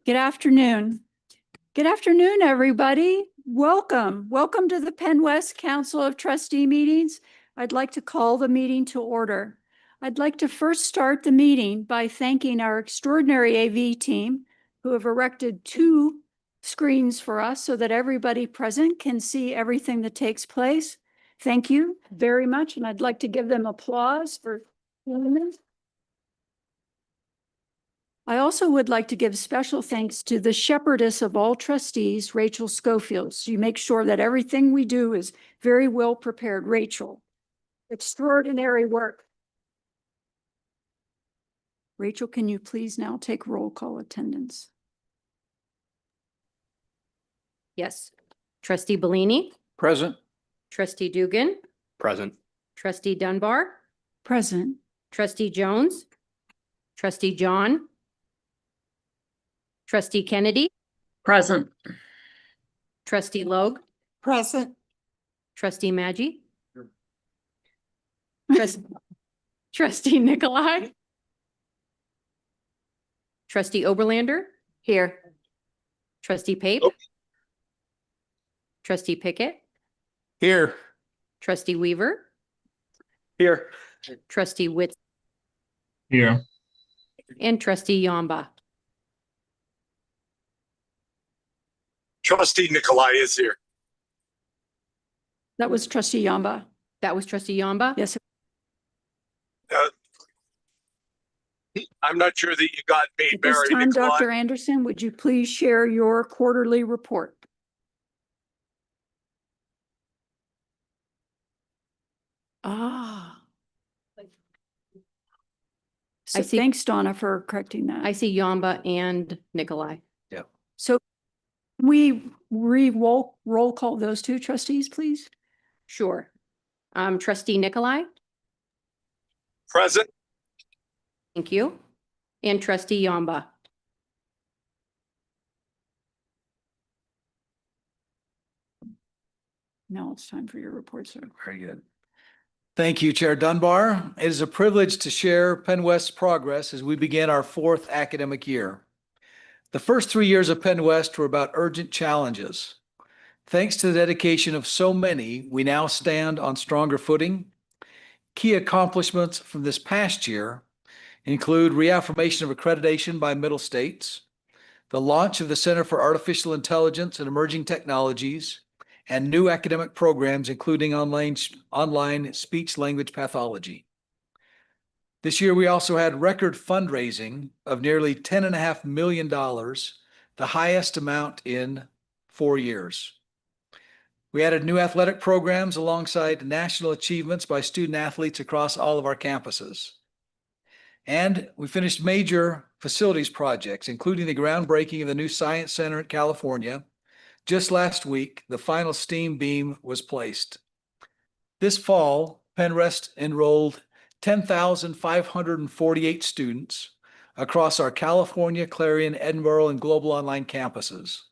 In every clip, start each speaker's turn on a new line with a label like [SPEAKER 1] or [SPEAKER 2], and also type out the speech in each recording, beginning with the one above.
[SPEAKER 1] Good afternoon. Good afternoon, everybody. Welcome. Welcome to the Penn West Council of Trustee meetings. I'd like to call the meeting to order. I'd like to first start the meeting by thanking our extraordinary AV team who have erected 2 screens for us so that everybody present can see everything that takes place. Thank you very much, and I'd like to give them applause for doing this. I also would like to give special thanks to the shepherdess of all trustees, Rachel Schofield. You make sure that everything we do is very well prepared. Rachel, extraordinary work. Rachel, can you please now take roll call attendance?
[SPEAKER 2] Yes. Trustee Bellini?
[SPEAKER 3] Present.
[SPEAKER 2] Trustee Dugan?
[SPEAKER 3] Present.
[SPEAKER 2] Trustee Dunbar?
[SPEAKER 1] Present.
[SPEAKER 2] Trustee Jones? Trustee John? Trustee Kennedy?
[SPEAKER 4] Present.
[SPEAKER 2] Trustee Logue?
[SPEAKER 4] Present.
[SPEAKER 2] Trustee Maggi? Trustee Nikolai? Trustee Oberlander? Here. Trustee Pape?
[SPEAKER 3] Oh.
[SPEAKER 2] Trustee Pickett?
[SPEAKER 3] Here.
[SPEAKER 2] Trustee Weaver?
[SPEAKER 3] Here.
[SPEAKER 2] Trustee Witt?
[SPEAKER 5] Here.
[SPEAKER 2] And Trustee Yamba?
[SPEAKER 6] Trustee Nikolai is here.
[SPEAKER 1] That was Trustee Yamba.
[SPEAKER 2] That was Trustee Yamba?
[SPEAKER 1] Yes.
[SPEAKER 6] I'm not sure that you got me,
[SPEAKER 1] At this
[SPEAKER 6] Mary
[SPEAKER 1] time,
[SPEAKER 6] Nikolai.
[SPEAKER 1] Dr. Anderson, would you please share your quarterly report? So
[SPEAKER 2] I see-
[SPEAKER 1] thanks, Donna, for correcting that.
[SPEAKER 2] I see Yamba and Nikolai.
[SPEAKER 1] So we roll call those 2 trustees, please?
[SPEAKER 2] Sure. Trustee Nikolai?
[SPEAKER 6] Present.
[SPEAKER 2] Thank you. And Trustee Yamba?
[SPEAKER 1] Now it's time for your report, sir.
[SPEAKER 3] Very good. Thank you, Chair Dunbar. It is a privilege to share Penn West's progress as we begin our 4th academic year. The first 3 years of Penn West were about urgent challenges. Thanks to the dedication of so many, we now stand on stronger footing. Key accomplishments from this past year include reaffirmation of accreditation by Middle States, the launch of the Center for Artificial Intelligence and Emerging Technologies, and new academic programs, including online speech-language pathology. This year, we also had record fundraising of nearly $10.5 million, the highest amount in 4 years. We added new athletic programs alongside national achievements by student athletes across all of our campuses. And we finished major facilities projects, including the groundbreaking of the new Science Center in California. Just last week, the final steam beam was placed. This fall, Penn West enrolled 10,548 students across our California, Clarion, Edinburgh, and Global Online campuses.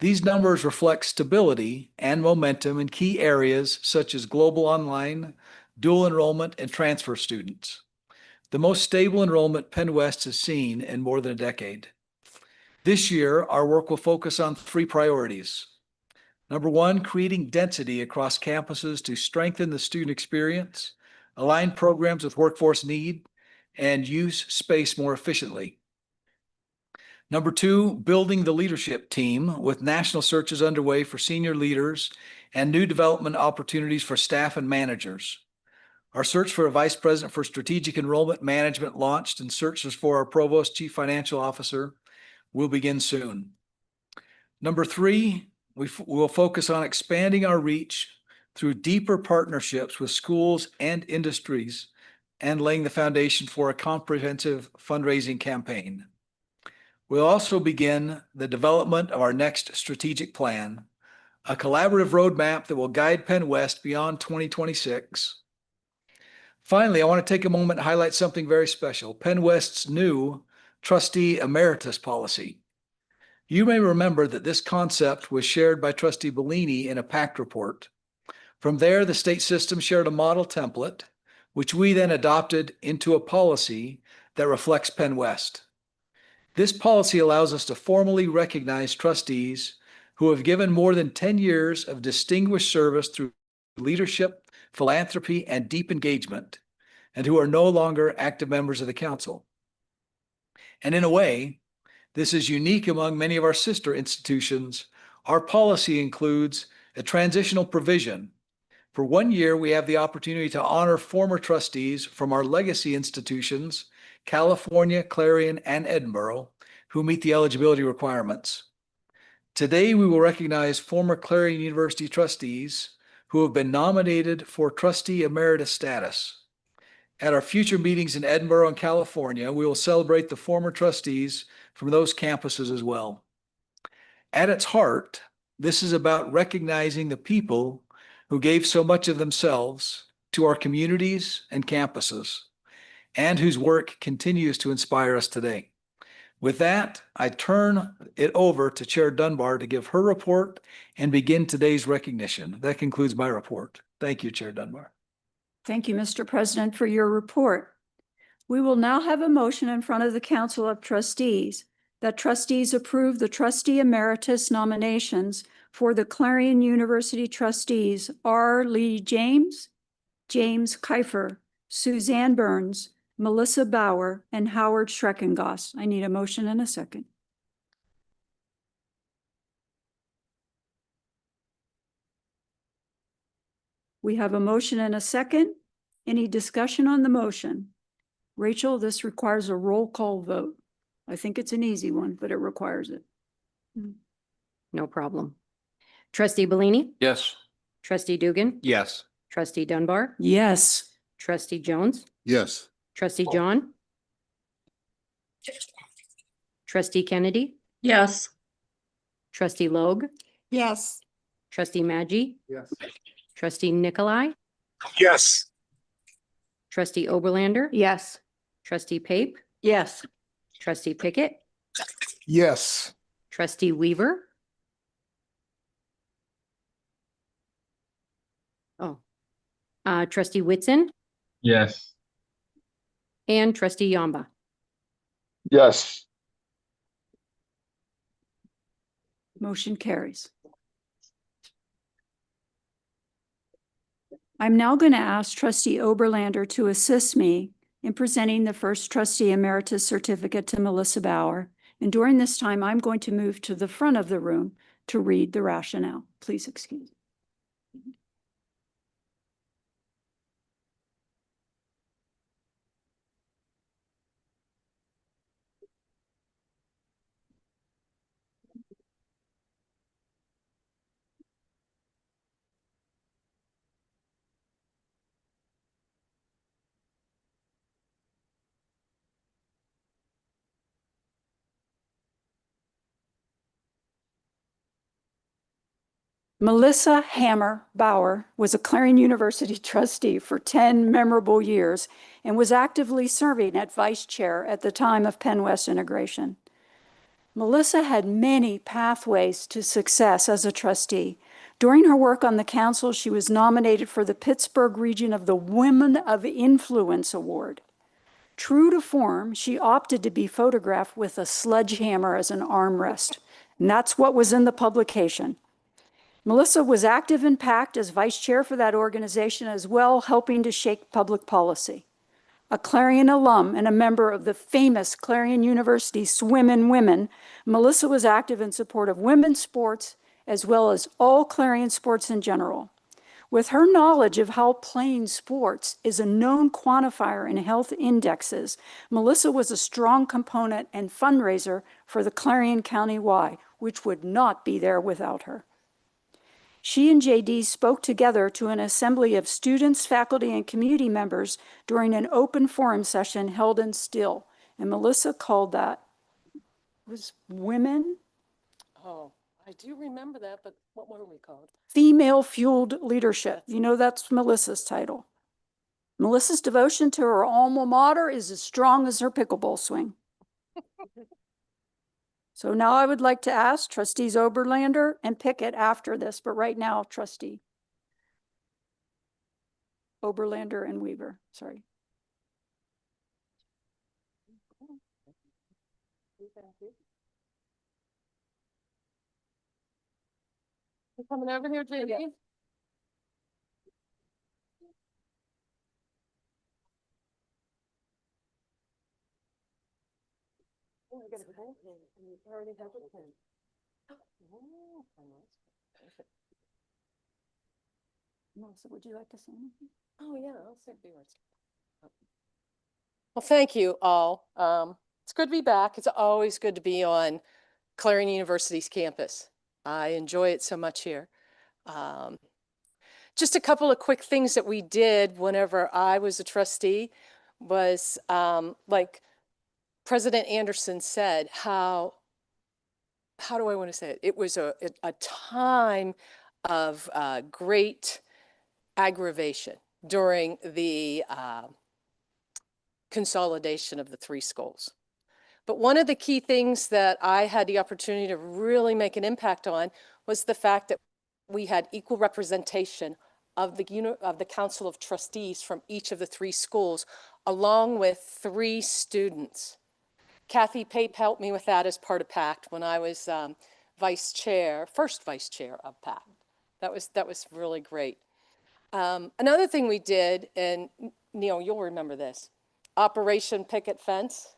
[SPEAKER 3] These numbers reflect stability and momentum in key areas such as global online, dual enrollment, and transfer students. The most stable enrollment Penn West has seen in more than a decade. This year, our work will focus on 3 priorities. Number 1, creating density across campuses to strengthen the student experience, align programs with workforce need, and use space more efficiently. Number 2, building the leadership team with national searches underway for senior leaders and new development opportunities for staff and managers. Our search for a vice president for strategic enrollment management launched, and searches for our provost chief financial officer will begin soon. Number 3, we will focus on expanding our reach through deeper partnerships with schools and industries and laying the foundation for a comprehensive fundraising campaign. We'll also begin the development of our next strategic plan, a collaborative roadmap that will guide Penn West beyond 2026. Finally, I want to take a moment and highlight something very special, Penn West's new Trustee Emeritus policy. You may remember that this concept was shared by Trustee Bellini in a PAC report. From there, the state system shared a model template, which we then adopted into a policy that reflects Penn West. This policy allows us to formally recognize trustees who have given more than 10 years of distinguished service through leadership, philanthropy, and deep engagement, and who are no longer active members of the council. And in a way, this is unique among many of our sister institutions. Our policy includes a transitional provision. For 1 year, we have the opportunity to honor former trustees from our legacy institutions, California, Clarion, and Edinburgh, who meet the eligibility requirements. Today, we will recognize former Clarion University trustees who have been nominated for trustee emeritus status. At our future meetings in Edinburgh and California, we will celebrate the former trustees from those campuses as well. At its heart, this is about recognizing the people who gave so much of themselves to our communities and campuses, and whose work continues to inspire us today. With that, I turn it over to Chair Dunbar to give her report and begin today's recognition. That concludes my report. Thank you, Chair Dunbar.
[SPEAKER 1] Thank you, Mr. President, for your report. We will now have a motion in front of the Council of Trustees that trustees approve the trustee emeritus nominations for the Clarion University trustees R. Lee James, James Kiefer, Suzanne Burns, Melissa Bauer, and Howard Schreckengoss. I need a motion and a second. We have a motion and a second. Any discussion on the motion? Rachel, this requires a roll call vote. I think it's an easy one, but it requires it.
[SPEAKER 2] No problem. Trustee Bellini?
[SPEAKER 6] Yes.
[SPEAKER 2] Trustee Dugan?
[SPEAKER 6] Yes.
[SPEAKER 2] Trustee Dunbar?
[SPEAKER 1] Yes.
[SPEAKER 2] Trustee Jones?
[SPEAKER 6] Yes.
[SPEAKER 2] Trustee John? Trustee Kennedy?
[SPEAKER 4] Yes.
[SPEAKER 2] Trustee Logue?
[SPEAKER 4] Yes.
[SPEAKER 2] Trustee Maggi?
[SPEAKER 6] Yes.
[SPEAKER 2] Trustee Nikolai?
[SPEAKER 6] Yes.
[SPEAKER 2] Trustee Oberlander?
[SPEAKER 4] Yes.
[SPEAKER 2] Trustee Pape?
[SPEAKER 4] Yes.
[SPEAKER 2] Trustee Pickett?
[SPEAKER 6] Yes.
[SPEAKER 2] Trustee Weaver? Oh. Trustee Whitson
[SPEAKER 5] Yes.
[SPEAKER 2] and Trustee Yamba.
[SPEAKER 5] Yes.
[SPEAKER 1] Motion carries. I'm now going to ask Trustee Oberlander to assist me in presenting the first trustee emeritus certificate to Melissa Bauer. And during this time, I'm going to move to the front of the room to read the rationale. Please excuse me. Melissa Hammer Bauer was a Clarion University trustee for 10 memorable years and was actively serving as vice chair at the time of Penn West integration. Melissa had many pathways to success as a trustee. During her work on the council, she was nominated for the Pittsburgh region of the Women of Influence Award. True to form, she opted to be photographed with a sledgehammer as an armrest, and that's what was in the publication. Melissa was active in PACT as vice chair for that organization as well, helping to shape public policy. A Clarion alum and a member of the famous Clarion University Swim and Women, Melissa was active in support of women's sports as well as all Clarion sports in general. With her knowledge of how playing sports is a known quantifier in health indexes, Melissa was a strong component and fundraiser for the Clarion County-wide, which would not be there without her. She and JD spoke together to an assembly of students, faculty, and community members during an open forum session held in Still. And Melissa called that, was Women?
[SPEAKER 7] Oh, I do remember that, but what were we called?
[SPEAKER 1] Female-Fueled Leadership. You know, that's Melissa's title. Melissa's devotion to her alma mater is as strong as her pickleball swing. So now I would like to ask Trustees Oberlander and Pickett after this, but right now, Trustee Oberlander and Weaver, sorry.
[SPEAKER 7] Thank you. You coming over here, JD? Oh, I got a pen, and you already have a pen. Oh, perfect.
[SPEAKER 1] Melissa, would you like to say anything?
[SPEAKER 7] Oh, yeah, I'll say a few words. Well, thank you all. It's good to be back. It's always good to be on Clarion University's campus. I enjoy it so much here. Just a couple of quick things that we did whenever I was a trustee was, like President Anderson said, how do I want to say it? It was a time of great aggravation during the consolidation of the three schools. But one of the key things that I had the opportunity to really make an impact on was the fact that we had equal representation of the Council of Trustees from each of the three schools, along with 3 students. Kathy Pape helped me with that as part of PACT when I was first vice chair of PACT. That was really great. Another thing we did, and Neil, you'll remember this, Operation Picket Fence.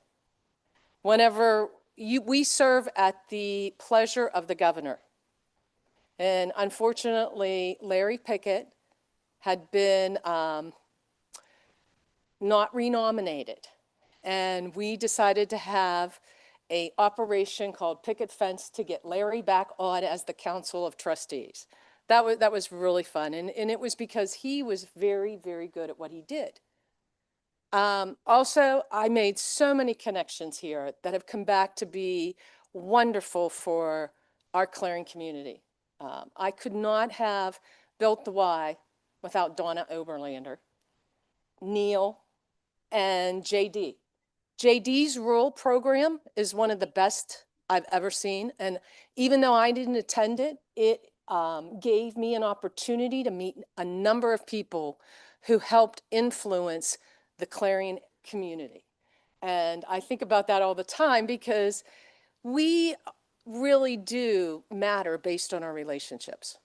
[SPEAKER 7] Whenever we serve at the pleasure of the governor. And unfortunately, Larry Pickett had been not renominated. And we decided to have an operation called Picket Fence to get Larry back on as the Council of Trustees. That was really fun. And it was because he was very, very good at what he did. Also, I made so many connections here that have come back to be wonderful for our Clarion community. I could not have built the Y without Donna Oberlander, Neil, and JD. JD's rural program is one of the best I've ever seen. And even though I didn't attend it, it gave me an opportunity to meet a number of people who helped influence the Clarion community. And I think about that all the time because we really do matter based on our relationships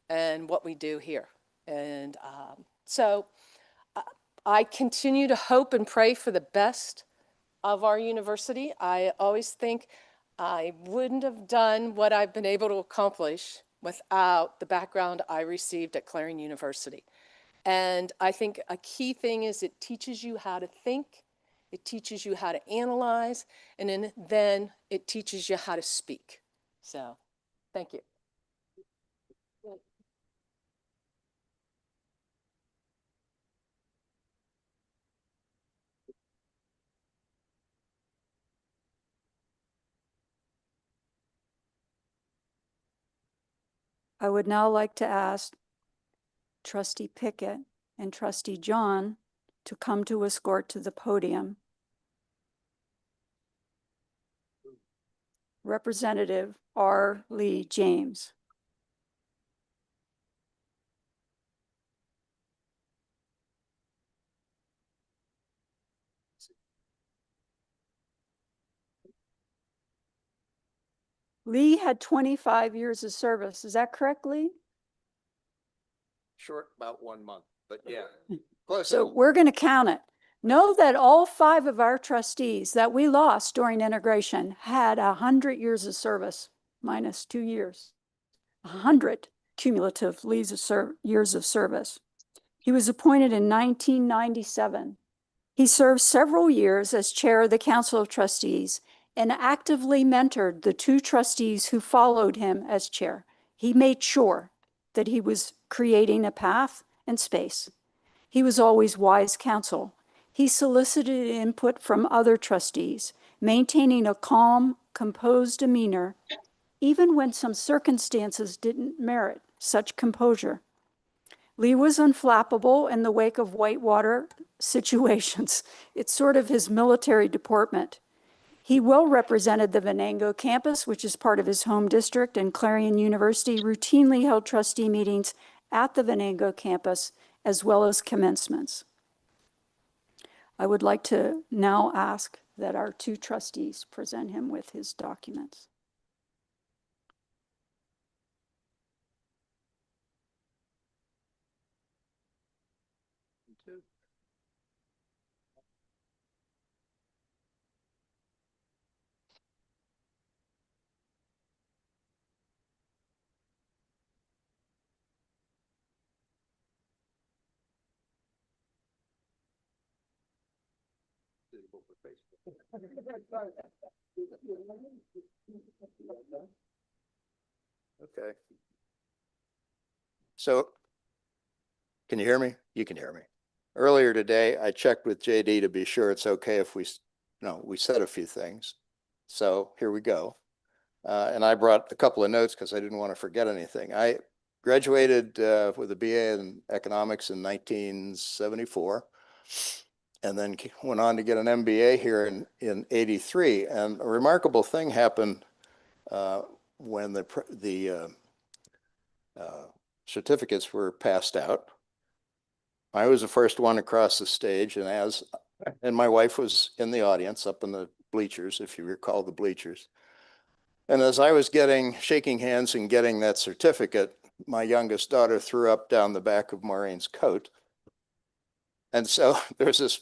[SPEAKER 7] and what we do here. And so I continue to hope and pray for the best of our university. I always think I wouldn't have done what I've been able to accomplish without the background I received at Clarion University. And I think a key thing is it teaches you how to think, it teaches you how to analyze, and then it teaches you how to speak. So, thank you.
[SPEAKER 1] I would now like to ask Trustee Pickett and Trustee John to come to escort to the podium. Representative R. Lee James. Lee had 25 years of service. Is that correct, Lee?
[SPEAKER 6] Short about 1 month, but yeah. Close
[SPEAKER 1] So
[SPEAKER 6] enough.
[SPEAKER 1] we're going to count it. Know that all 5 of our trustees that we lost during integration had 100 years of service, minus 2 years. 100 cumulative years of service. He was appointed in 1997. He served several years as chair of the Council of Trustees and actively mentored the 2 trustees who followed him as chair. He made sure that he was creating a path and space. He was always wise counsel. He solicited input from other trustees, maintaining a calm, composed demeanor, even when some circumstances didn't merit such composure. Lee was unflappable in the wake of whitewater situations. It's sort of his military deportment. He well represented the Venango campus, which is part of his home district, and Clarion University routinely held trustee meetings at the Venango campus, as well as commencements. I would like to now ask that our two trustees present him with his documents.
[SPEAKER 8] Okay. So, can you hear me? You can hear me. Earlier today, I checked with JD to be sure it's okay if we said a few things. So here we go. And I brought a couple of notes because I didn't want to forget anything. I graduated with a BA in economics in 1974. And then went on to get an MBA here in 83. And a remarkable thing happened when the certificates were passed out. I was the first one across the stage, and my wife was in the audience up in the bleachers, if you recall the bleachers. And as I was shaking hands and getting that certificate, my youngest daughter threw up down the back of Maureen's coat. And so there's this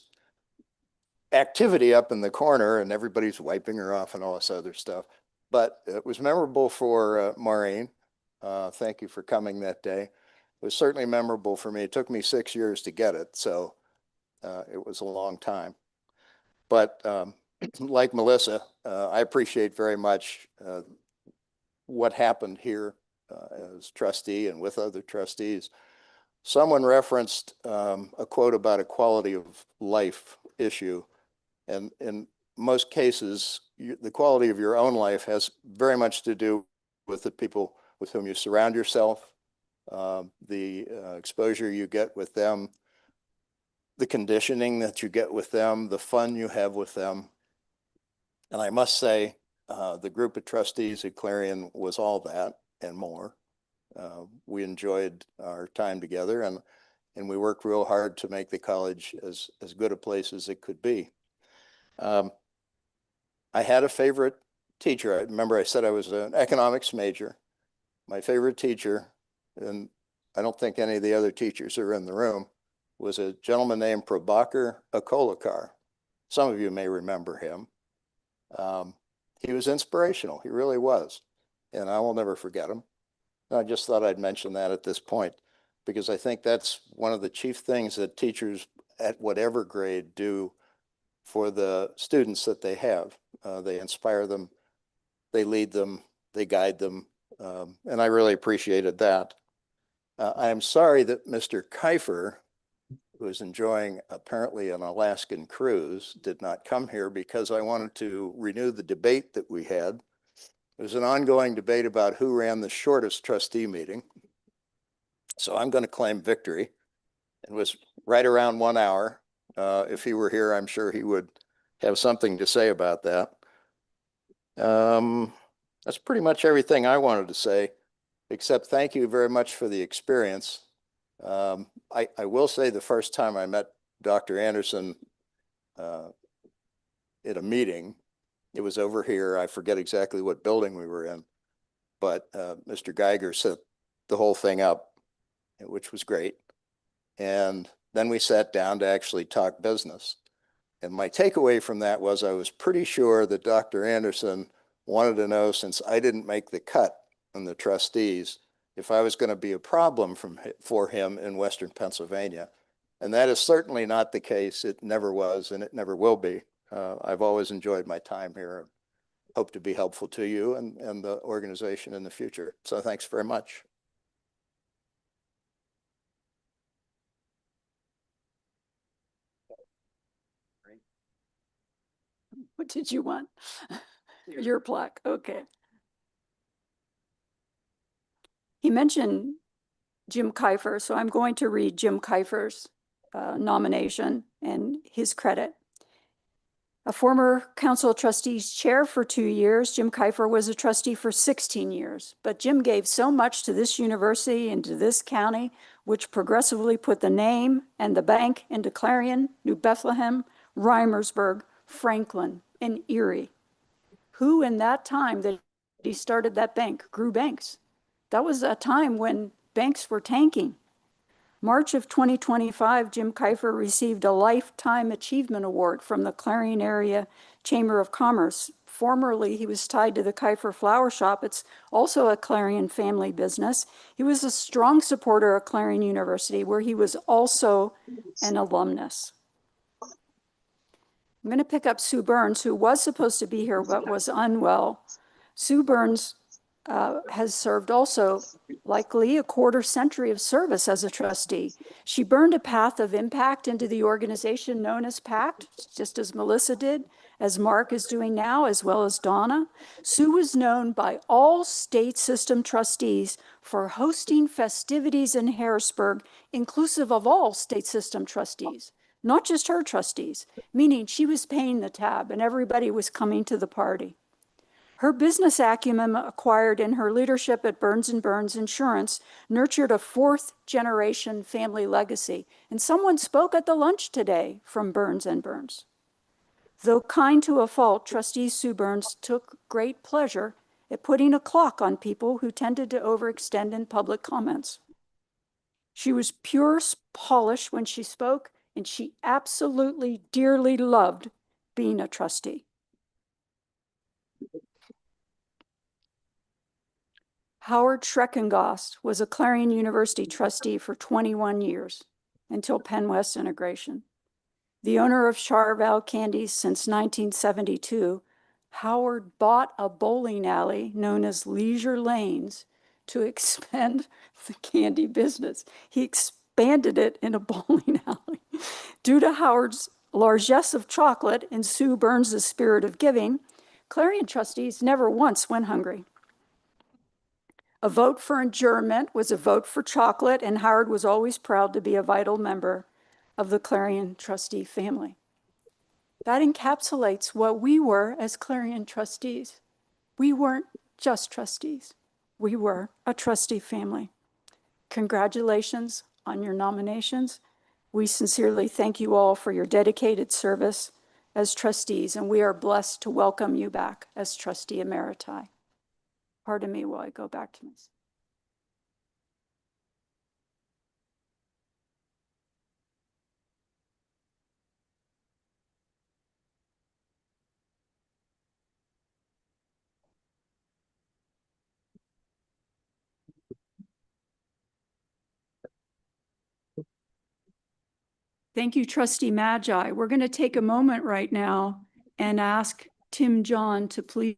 [SPEAKER 8] activity up in the corner and everybody's wiping her off and all this other stuff. But it was memorable for Maureen. Thank you for coming that day. It was certainly memorable for me. It took me 6 years to get it, so it was a long time. But like Melissa, I appreciate very much what happened here as trustee and with other trustees. Someone referenced a quote about a quality of life issue. And in most cases, the quality of your own life has very much to do with the people with whom you surround yourself, the exposure you get with them, the conditioning that you get with them, the fun you have with them. And I must say, the group of trustees at Clarion was all that and more. We enjoyed our time together, and we worked real hard to make the college as good a place as it could be. I had a favorite teacher. I remember I said I was an economics major. My favorite teacher, and I don't think any of the other teachers are in the room, was a gentleman named Prabhakar Akolakar. Some of you may remember him. He was inspirational. He really was. And I will never forget him. And I just thought I'd mention that at this point, because I think that's one of the chief things that teachers at whatever grade do for the students that they have. They inspire them, they lead them, they guide them, and I really appreciated that. I am sorry that Mr. Kiefer, who is enjoying apparently an Alaskan cruise, did not come here because I wanted to renew the debate that we had. It was an ongoing debate about who ran the shortest trustee meeting. So I'm going to claim victory. It was right around 1 hour. If he were here, I'm sure he would have something to say about that. That's pretty much everything I wanted to say, except thank you very much for the experience. I will say the first time I met Dr. Anderson at a meeting, it was over here. I forget exactly what building we were in, but Mr. Geiger set the whole thing up, which was great. And then we sat down to actually talk business. And my takeaway from that was I was pretty sure that Dr. Anderson wanted to know, since I didn't make the cut on the trustees, if I was going to be a problem for him in Western Pennsylvania. And that is certainly not the case. It never was, and it never will be. I've always enjoyed my time here. Hope to be helpful to you and the organization in the future. So thanks very much.
[SPEAKER 1] What did you want? Your plaque, okay. He mentioned Jim Kiefer, so I'm going to read Jim Kiefer's nomination and his credit. A former Council of Trustees chair for 2 years, Jim Kiefer was a trustee for 16 years. But Jim gave so much to this university and to this county, which progressively put the name and the bank into Clarion, New Bethlehem, Reimersburg, Franklin, and Erie. Who in that time that he started that bank grew banks? That was a time when banks were tanking. March of 2025, Jim Kiefer received a Lifetime Achievement Award from the Clarion Area Chamber of Commerce. Formerly, he was tied to the Kiefer Flower Shop. It's also a Clarion family business. He was a strong supporter of Clarion University, where he was also an alumnus. I'm going to pick up Sue Burns, who was supposed to be here but was unwell. Sue Burns has served also likely a quarter century of service as a trustee. She burned a path of impact into the organization known as PACT, just as Melissa did, as Mark is doing now, as well as Donna. Sue was known by all state system trustees for hosting festivities in Harrisburg, inclusive of all state system trustees, not just her trustees, meaning she was paying the tab and everybody was coming to the party. Her business acumen acquired in her leadership at Burns & Burns Insurance nurtured a fourth-generation family legacy. And someone spoke at the lunch today from Burns & Burns. Though kind to a fault, Trustee Sue Burns took great pleasure at putting a clock on people who tended to overextend in public comments. She was pure polish when she spoke, and she absolutely dearly loved being a trustee. Howard Schreckengost was a Clarion University trustee for 21 years until Penn West integration. The owner of Charvel Candies since 1972, Howard bought a bowling alley known as Leisure Lanes to expand the candy business. He expanded it in a bowling alley. Due to Howard's largesse of chocolate and Sue Burns' spirit of giving, Clarion trustees never once went hungry. A vote for adjournment was a vote for chocolate, and Howard was always proud to be a vital member of the Clarion trustee family. That encapsulates what we were as Clarion trustees. We weren't just trustees. We were a trustee family. Congratulations on your nominations. We sincerely thank you all for your dedicated service as trustees, and we are blessed to welcome you back as trustee emeriti. Pardon me while I go back to this. Thank you, Trustee Magi. We're going to take a moment right now and ask Tim John to please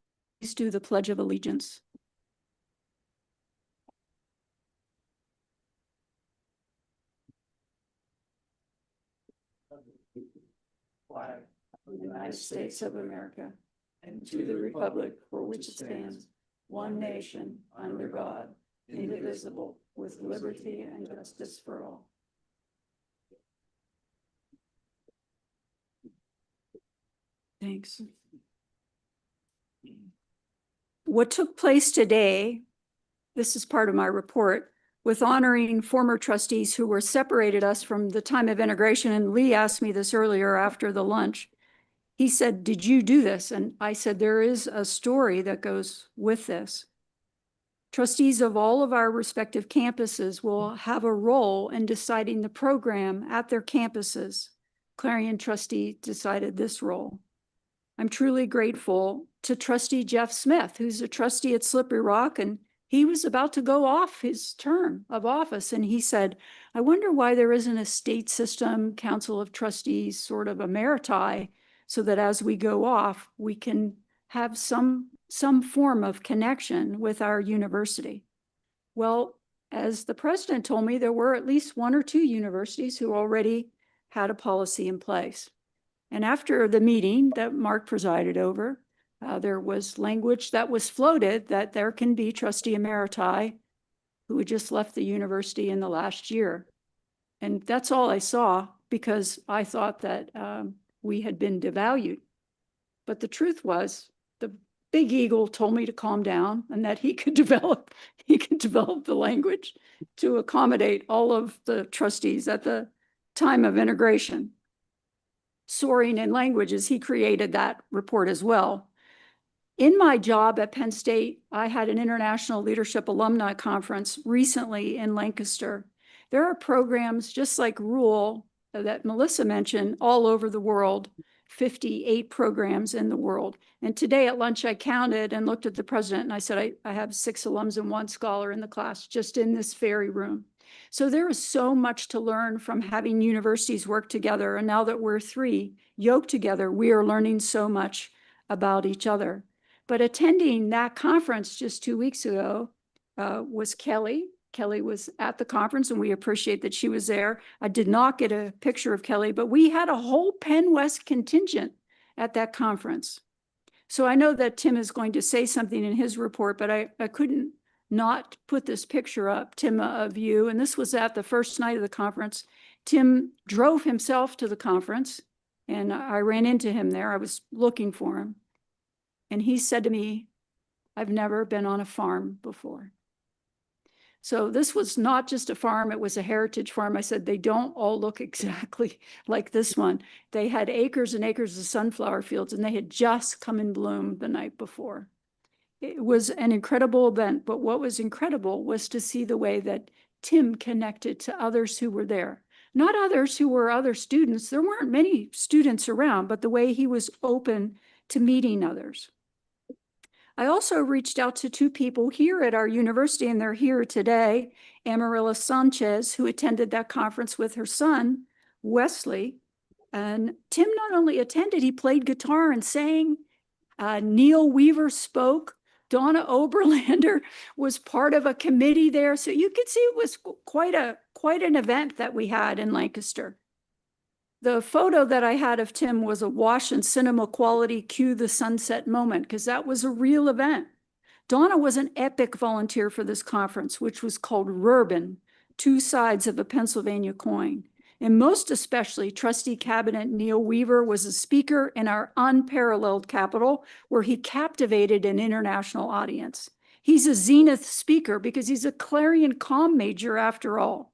[SPEAKER 1] do the Pledge of Allegiance. Flag of the United States of America, and to the republic for which it stands, one nation, under God, indivisible, with liberty and justice for all. Thanks. What took place today, this is part of my report, with honoring former trustees who were separated us from the time of integration. And Lee asked me this earlier after the lunch. He said, "Did you do this?" And I said, there is a story that goes with this. Trustees of all of our respective campuses will have a role in deciding the program at their campuses. Clarion trustee decided this role. I'm truly grateful to Trustee Jeff Smith, who's a trustee at Slippery Rock, and he was about to go off his term of office. And he said, I wonder why there isn't a state system council of trustees, sort of emeriti, so that as we go off, we can have some form of connection with our university. Well, as the president told me, there were at least one or two universities who already had a policy in place. And after the meeting that Mark presided over, there was language that was floated that there can be trustee emeriti who had just left the university in the last year. And that's all I saw, because I thought that we had been devalued. But the truth was, the big eagle told me to calm down and that he could develop the language to accommodate all of the trustees at the time of integration. Soaring in Languages. He created that report as well. In my job at Penn State, I had an International Leadership Alumni Conference recently in Lancaster. There are programs just like Rule that Melissa mentioned all over the world, 58 programs in the world. And today at lunch, I counted and looked at the president and I said, I have 6 alums and 1 scholar in the class just in this very room. So there is so much to learn from having universities work together. And now that we're 3 yoked together, we are learning so much about each other. But attending that conference just 2 weeks ago was Kelly. Kelly was at the conference and we appreciate that she was there. I did not get a picture of Kelly, but we had a whole Penn West contingent at that conference. So I know that Tim is going to say something in his report, but I couldn't not put this picture up, Tim, of you. And this was at the first night of the conference. Tim drove himself to the conference and I ran into him there. I was looking for him. And he said to me, I've never been on a farm before. So this was not just a farm, it was a heritage farm. I said, they don't all look exactly like this one. They had acres and acres of sunflower fields and they had just come in bloom the night before. It was an incredible event, but what was incredible was to see the way that Tim connected to others who were there. Not others who were other students. There weren't many students around, but the way he was open to meeting others. I also reached out to 2 people here at our university, and they're here today. Amarilla Sanchez, who attended that conference with her son, Wesley. And Tim not only attended, he played guitar and sang. Neil Weaver spoke. Donna Oberlander was part of a committee there. So you could see it was quite an event that we had in Lancaster. The photo that I had of Tim was a wash and cinema quality cue the sunset moment, because that was a real event. Donna was an epic volunteer for this conference, which was called Rurban, 2 sides of a Pennsylvania coin. And most especially, Trustee Cabinet Neil Weaver was a speaker in our unparalleled capital, where he captivated an international audience. He's a Zenith speaker because he's a Clarion Comm major after all.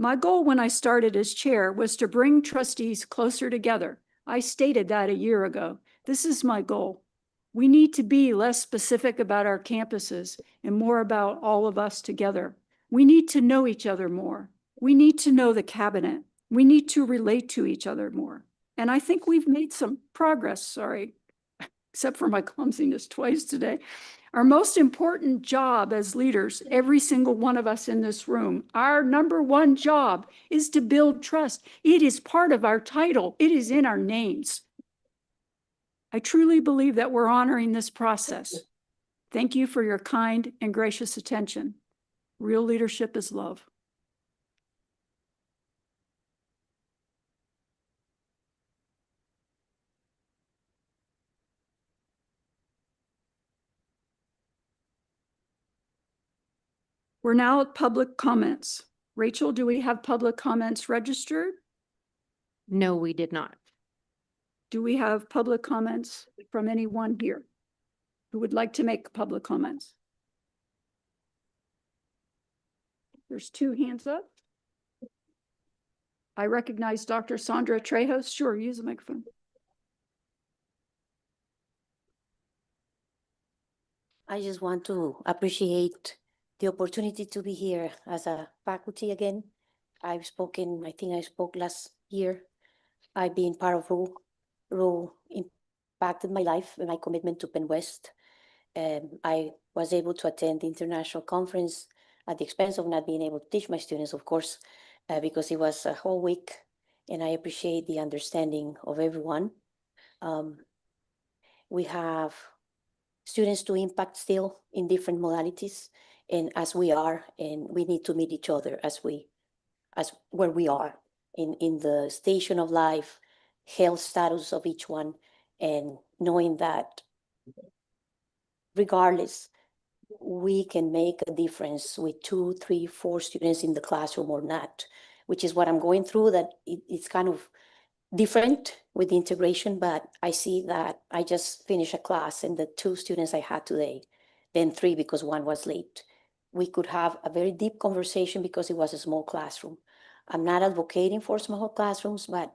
[SPEAKER 1] My goal when I started as chair was to bring trustees closer together. I stated that a year ago. This is my goal. We need to be less specific about our campuses and more about all of us together. We need to know each other more. We need to know the cabinet. We need to relate to each other more. And I think we've made some progress, sorry, except for my clumsiness twice today. Our most important job as leaders, every single one of us in this room, our number 1 job is to build trust. It is part of our title. It is in our names. I truly believe that we're honoring this process. Thank you for your kind and gracious attention. Real leadership is love. We're now at public comments. Rachel, do we have public comments registered?
[SPEAKER 2] No, we did not.
[SPEAKER 1] Do we have public comments from anyone here who would like to make public comments? There's 2 hands up. I recognize Dr. Sandra Trejos. Sure, use the microphone.
[SPEAKER 9] I just want to appreciate the opportunity to be here as a faculty again. I think I spoke last year. I've been part of RU impacted my life and my commitment to Penn West. I was able to attend the international conference at the expense of not being able to teach my students, of course, because it was a whole week, and I appreciate the understanding of everyone. We have students to impact still in different modalities, and as we are, and we need to meet each other as where we are in the station of life, health status of each one, and knowing that regardless, we can make a difference with 2, 3, 4 students in the classroom or not, which is what I'm going through, that it's kind of different with the integration, but I see that I just finished a class and the 2 students I had today, then 3 because 1 was late. We could have a very deep conversation because it was a small classroom. I'm not advocating for small classrooms, but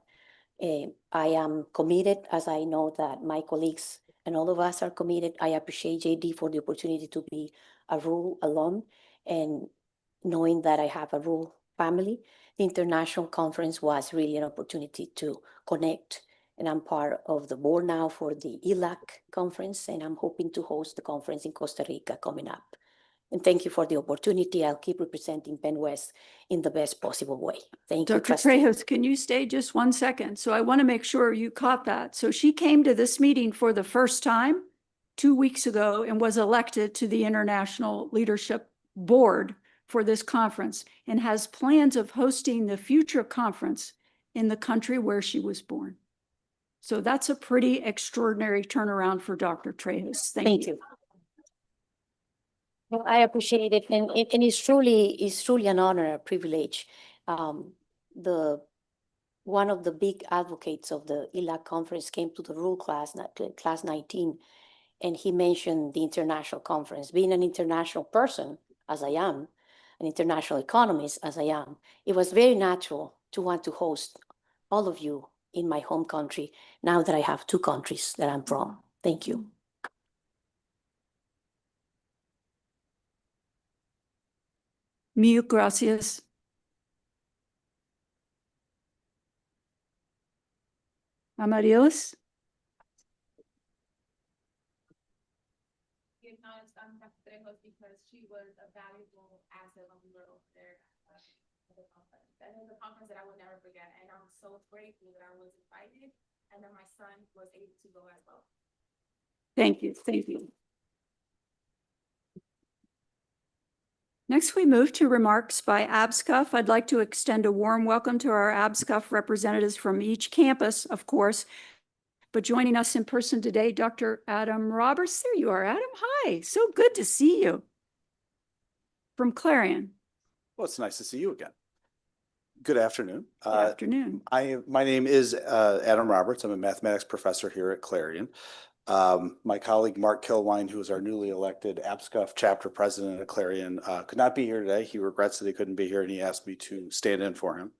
[SPEAKER 9] I am committed, as I know that my colleagues and all of us are committed. I appreciate JD for the opportunity to be a rural alum and knowing that I have a rural family. The international conference was really an opportunity to connect, and I'm part of the board now for the ELAC conference, and I'm hoping to host the conference in Costa Rica coming up. And thank you for the opportunity. I'll keep representing Penn West in the best possible way. Thank you,
[SPEAKER 1] Dr.
[SPEAKER 9] trustee.
[SPEAKER 1] Trejos, can you stay just 1 second? So I want to make sure you caught that. So she came to this meeting for the first time 2 weeks ago and was elected to the International Leadership Board for this conference and has plans of hosting the future conference in the country where she was born. So that's a pretty extraordinary turnaround for Dr. Trejos.
[SPEAKER 9] Thank you. Well, I appreciate it, and it's truly an honor, a privilege. One of the big advocates of the ELAC conference came to the rule class, class 19, and he mentioned the international conference. Being an international person, as I am, an international economist, as I am, it was very natural to want to host all of you in my home country, now that I have 2 countries that I'm from. Thank you.
[SPEAKER 1] Mil gracias. Amaryllis?
[SPEAKER 10] Acknowledge Dr. Trejos because she was a valuable asset when we were over there at the conference. That is a conference that I will never forget, and I'm so grateful that I was invited and that my son was able to go as well.
[SPEAKER 1] Thank you. Thank you. Next, we move to remarks by ABSCUF. I'd like to extend a warm welcome to our ABSCUF representatives from each campus, of course. But joining us in person today, Dr. Adam Roberts. There you are, Adam. Hi, so good to see you. From Clarion.
[SPEAKER 11] Well, it's nice to see you again. Good afternoon.
[SPEAKER 1] Good afternoon.
[SPEAKER 11] My name is Adam Roberts. I'm a mathematics professor here at Clarion. My colleague Mark Kilwine, who is our newly elected ABSCUF chapter president at Clarion, could not be here today. He regrets that he couldn't be here, and he asked me to stand in for him.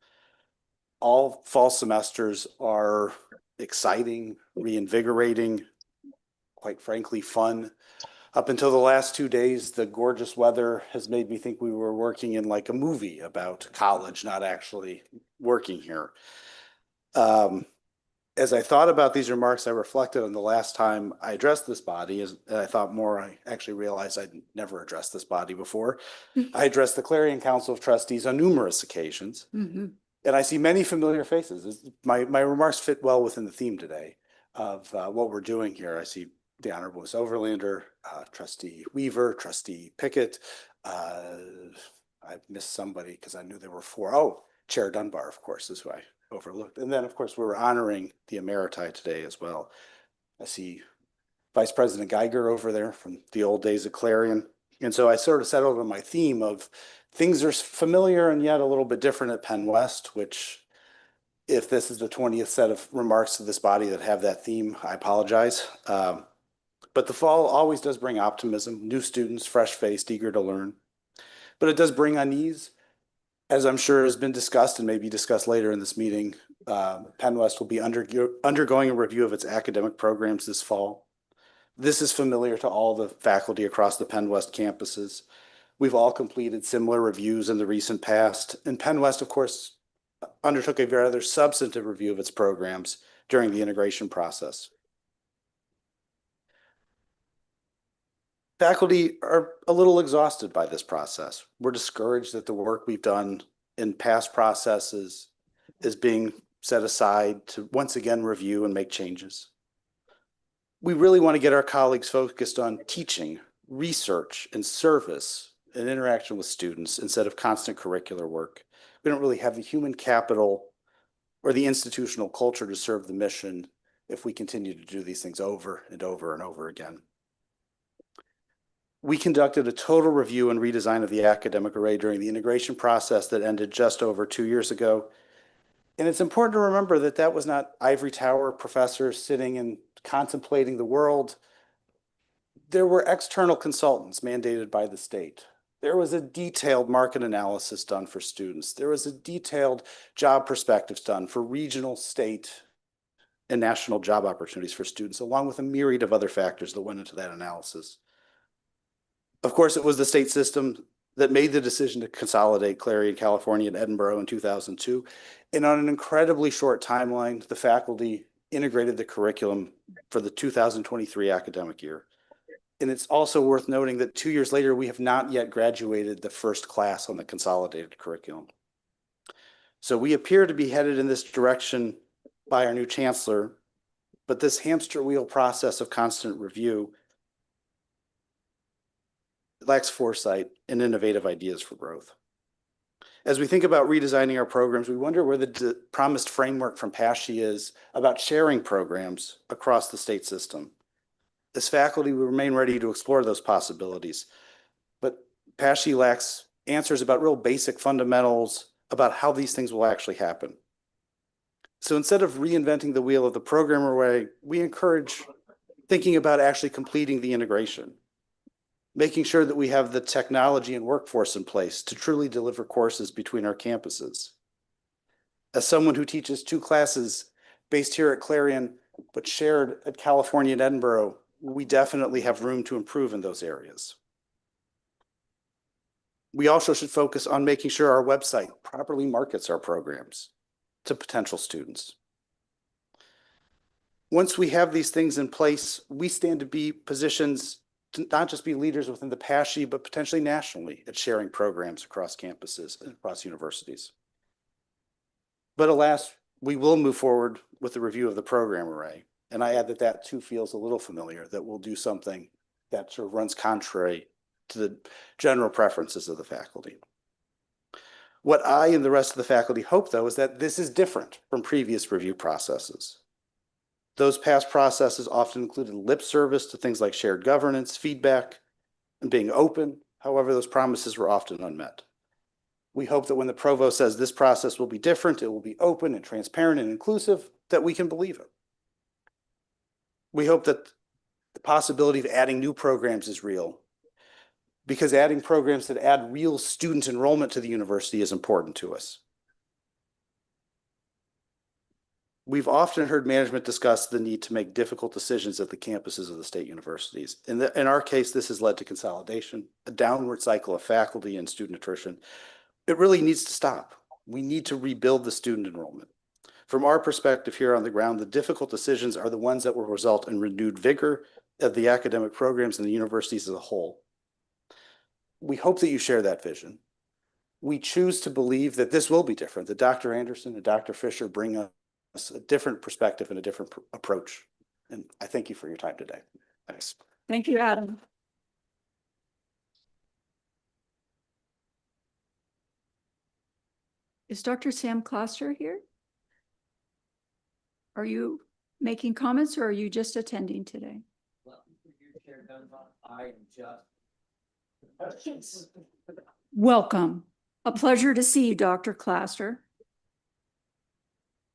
[SPEAKER 11] All fall semesters are exciting, reinvigorating, quite frankly, fun. Up until the last 2 days, the gorgeous weather has made me think we were working in like a movie about college, not actually working here. As I thought about these remarks, I reflected on the last time I addressed this body. As I thought more, I actually realized I'd never addressed this body before. I addressed the Clarion Council of Trustees on numerous occasions, and I see many familiar faces. My remarks fit well within the theme today of what we're doing here. I see the Honorable Ms. Overlander, Trustee Weaver, Trustee Pickett. I missed somebody because I knew there were 4. Oh, Chair Dunbar, of course, is who I overlooked. And then, of course, we're honoring the emeriti today as well. I see Vice President Geiger over there from the old days of Clarion. And so I sort of settled on my theme of things are familiar and yet a little bit different at Penn West, which if this is the 20th set of remarks to this body that have that theme, I apologize. But the fall always does bring optimism, new students, fresh-faced, eager to learn. But it does bring unease. As I'm sure has been discussed and may be discussed later in this meeting, Penn West will be undergoing a review of its academic programs this fall. This is familiar to all the faculty across the Penn West campuses. We've all completed similar reviews in the recent past, and Penn West, of course, undertook a rather substantive review of its programs during the integration process. Faculty are a little exhausted by this process. We're discouraged that the work we've done in past processes is being set aside to once again review and make changes. We really want to get our colleagues focused on teaching, research, and service and interaction with students instead of constant curricular work. We don't really have the human capital or the institutional culture to serve the mission if we continue to do these things over and over and over again. We conducted a total review and redesign of the academic array during the integration process that ended just over 2 years ago. And it's important to remember that that was not ivory tower professors sitting and contemplating the world. There were external consultants mandated by the state. There was a detailed market analysis done for students. There was a detailed job perspectives done for regional, state, and national job opportunities for students, along with a myriad of other factors that went into that analysis. Of course, it was the state system that made the decision to consolidate Clarion, California, and Edinburgh in 2002. And on an incredibly short timeline, the faculty integrated the curriculum for the 2023 academic year. And it's also worth noting that 2 years later, we have not yet graduated the first class on the consolidated curriculum. So we appear to be headed in this direction by our new chancellor, but this hamster wheel process of constant review lacks foresight and innovative ideas for growth. As we think about redesigning our programs, we wonder where the promised framework from PASHE is about sharing programs across the state system. As faculty, we remain ready to explore those possibilities, but PASHE lacks answers about real basic fundamentals about how these things will actually happen. So instead of reinventing the wheel of the program array, we encourage thinking about actually completing the integration, making sure that we have the technology and workforce in place to truly deliver courses between our campuses. As someone who teaches 2 classes based here at Clarion, but shared at California and Edinburgh, we definitely have room to improve in those areas. We also should focus on making sure our website properly markets our programs to potential students. Once we have these things in place, we stand to be positions to not just be leaders within the PASHE, but potentially nationally at sharing programs across campuses and across universities. But alas, we will move forward with the review of the program array. And I add that that too feels a little familiar, that we'll do something that sort of runs contrary to the general preferences of the faculty. What I and the rest of the faculty hope, though, is that this is different from previous review processes. Those past processes often included lip service to things like shared governance, feedback, and being open. However, those promises were often unmet. We hope that when the provost says this process will be different, it will be open and transparent and inclusive, that we can believe it. We hope that the possibility of adding new programs is real, because adding programs that add real student enrollment to the university is important to us. We've often heard management discuss the need to make difficult decisions at the campuses of the state universities. In our case, this has led to consolidation, a downward cycle of faculty and student attrition. It really needs to stop. We need to rebuild the student enrollment. From our perspective here on the ground, the difficult decisions are the ones that will result in renewed vigor of the academic programs and the universities as a whole. We hope that you share that vision. We choose to believe that this will be different, that Dr. Anderson and Dr. Fisher bring us a different perspective and a different approach. And I thank you for your time today. Thanks.
[SPEAKER 1] Thank you, Adam. Is Dr. Sam Kloster here? Are you making comments or are you just attending today? Welcome. A pleasure to see you, Dr. Kloster.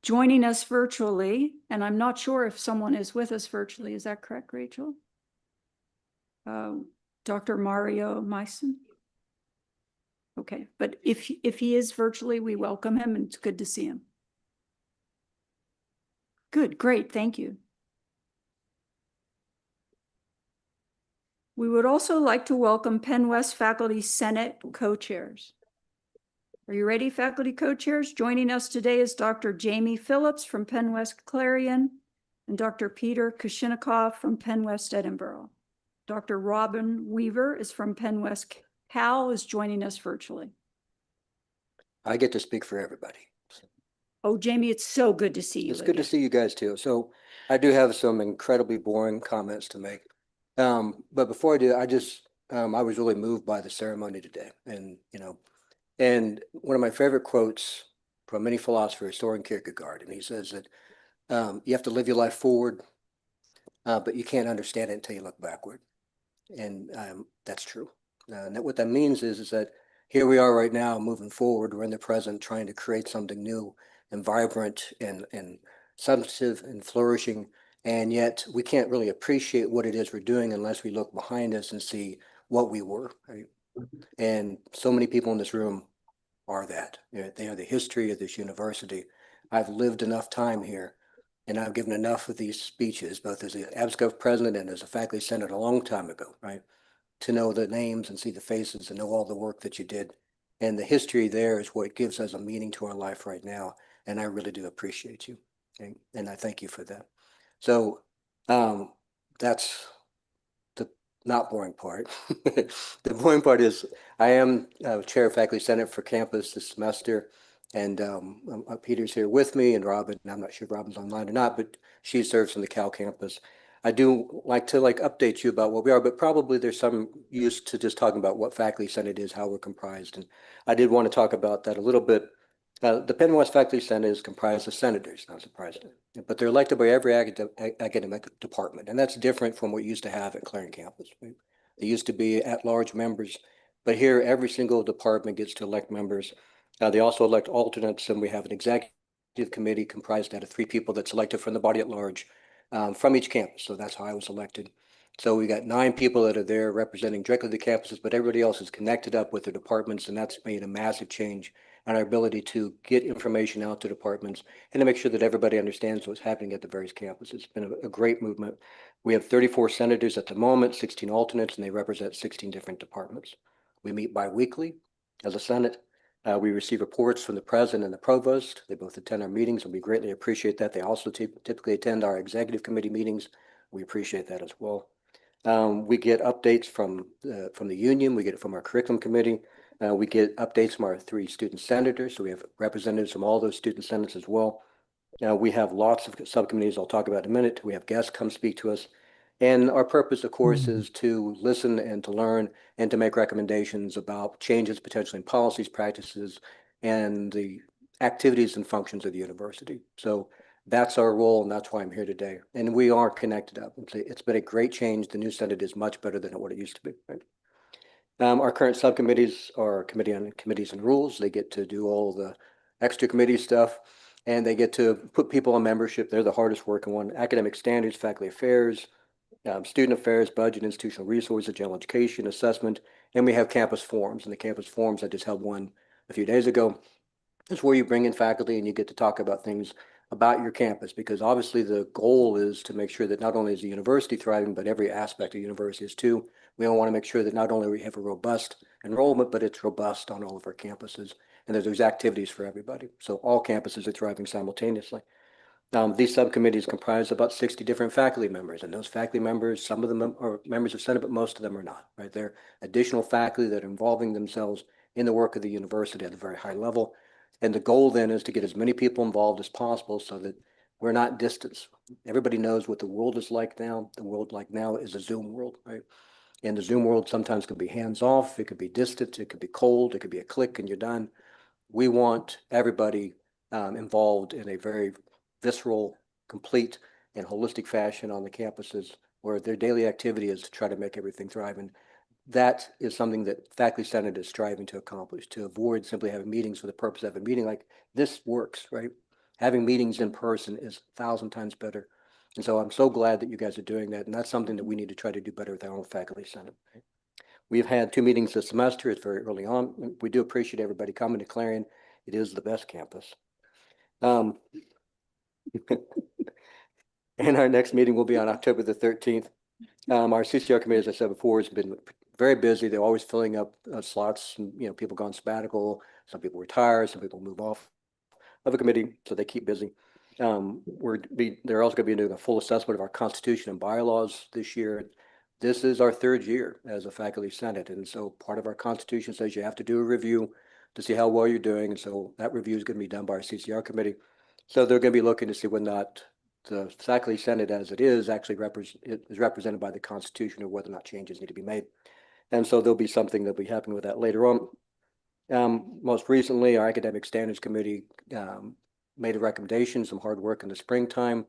[SPEAKER 1] Joining us virtually, and I'm not sure if someone is with us virtually. Is that correct, Rachel? Dr. Mario Meisen? Okay, but if he is virtually, we welcome him and it's good to see him. Good, great, thank you. We would also like to welcome Penn West Faculty Senate co-chairs. Are you ready, faculty co-chairs? Joining us today is Dr. Jamie Phillips from Penn West Clarion and Dr. Peter Kushinikov from Penn West Edinburgh. Dr. Robin Weaver is from Penn West Cal, is joining us virtually.
[SPEAKER 12] I get to speak for everybody.
[SPEAKER 1] Oh, Jamie, it's so good to see you.
[SPEAKER 12] It's good to see you guys too. So I do have some incredibly boring comments to make. But before I do, I was really moved by the ceremony today. And one of my favorite quotes from any philosopher is Soren Kierkegaard. And he says that you have to live your life forward, but you can't understand it until you look backward. And that's true. And what that means is that here we are right now moving forward. We're in the present trying to create something new and vibrant and substantive and flourishing. And yet we can't really appreciate what it is we're doing unless we look behind us and see what we were. Right? And so many people in this room are that. They are the history of this university. I've lived enough time here. And I've given enough of these speeches, both as an ABSCO president and as a faculty senate a long time ago, right? To know the names and see the faces and know all the work that you did. And the history there is what gives us a meaning to our life right now. And I really do appreciate you. Okay? And I thank you for that. So that's the not boring part. The boring part is I am chair of faculty senate for campus this semester. And Peter's here with me, and Robin, I'm not sure if Robin's online or not, but she serves in the Cal campus. I do like to update you about what we are, but probably there's some use to just talking about what faculty senate is, how we're comprised. And I did want to talk about that a little bit. The Penn West Faculty Senate is comprised of senators, not surprisingly, but they're elected by every academic department. And that's different from what used to have at Clarion campus. Right? They used to be at-large members, but here every single department gets to elect members. They also elect alternates, and we have an executive committee comprised out of 3 people that's elected from the body at large from each campus. So that's how I was elected. So we got 9 people that are there representing directly the campuses, but everybody else is connected up with their departments, and that's made a massive change on our ability to get information out to departments and to make sure that everybody understands what's happening at the various campuses. It's been a great movement. We have 34 senators at the moment, 16 alternates, and they represent 16 different departments. We meet bi-weekly as a Senate. We receive reports from the president and the provost. They both attend our meetings, and we greatly appreciate that. They also typically attend our executive committee meetings. We appreciate that as well. We get updates from the union. We get it from our curriculum committee. We get updates from our 3 student senators. So we have representatives from all those student senators as well. We have lots of subcommittees I'll talk about in a minute. We have guests come speak to us. And our purpose, of course, is to listen and to learn and to make recommendations about changes potentially in policies, practices, and the activities and functions of the university. So that's our role, and that's why I'm here today. And we are connected up. It's been a great change. The new Senate is much better than what it used to be. Right? Our current subcommittees are Committee on Committees and Rules. They get to do all the extra committee stuff, and they get to put people on membership. They're the hardest working one. Academic Standards, Faculty Affairs, Student Affairs, Budget, Institutional Resources, General Education, Assessment, and we have campus forums. And the campus forums, I just held one a few days ago. It's where you bring in faculty and you get to talk about things about your campus, because obviously the goal is to make sure that not only is the university thriving, but every aspect of the university is too. We all want to make sure that not only we have a robust enrollment, but it's robust on all of our campuses, and that there's activities for everybody. So all campuses are thriving simultaneously. These subcommittees comprise about 60 different faculty members, and those faculty members, some of them are members of Senate, but most of them are not, right? They're additional faculty that are involving themselves in the work of the university at a very high level. And the goal then is to get as many people involved as possible so that we're not distant. Everybody knows what the world is like now. The world like now is a Zoom world, right? And the Zoom world sometimes can be hands off, it could be distant, it could be cold, it could be a click and you're done. We want everybody involved in a very visceral, complete, and holistic fashion on the campuses where their daily activity is to try to make everything thrive. And that is something that Faculty Senate is striving to accomplish, to avoid simply having meetings for the purpose of a meeting. Like this works, right? Having meetings in person is 1,000 times better. And so I'm so glad that you guys are doing that. And that's something that we need to try to do better with our own Faculty Senate. Right? We've had 2 meetings this semester. It's very early on. We do appreciate everybody coming to Clarion. It is the best campus. And our next meeting will be on October the 13th. Our CCR committee, as I said before, has been very busy. They're always filling up slots. And, people go on sabbatical. Some people retire. Some people move off of a committee, so they keep busy. They're also going to be doing a full assessment of our constitution and bylaws this year. This is our 3rd year as a faculty senate, and so part of our constitution says you have to do a review to see how well you're doing, and so that review is going to be done by our CCR committee. So they're going to be looking to see whether or not the faculty senate as it is actually is represented by the constitution, or whether or not changes need to be made. And so there'll be something that'll be happening with that later on. Most recently, our academic standards committee made a recommendation, some hard work in the springtime.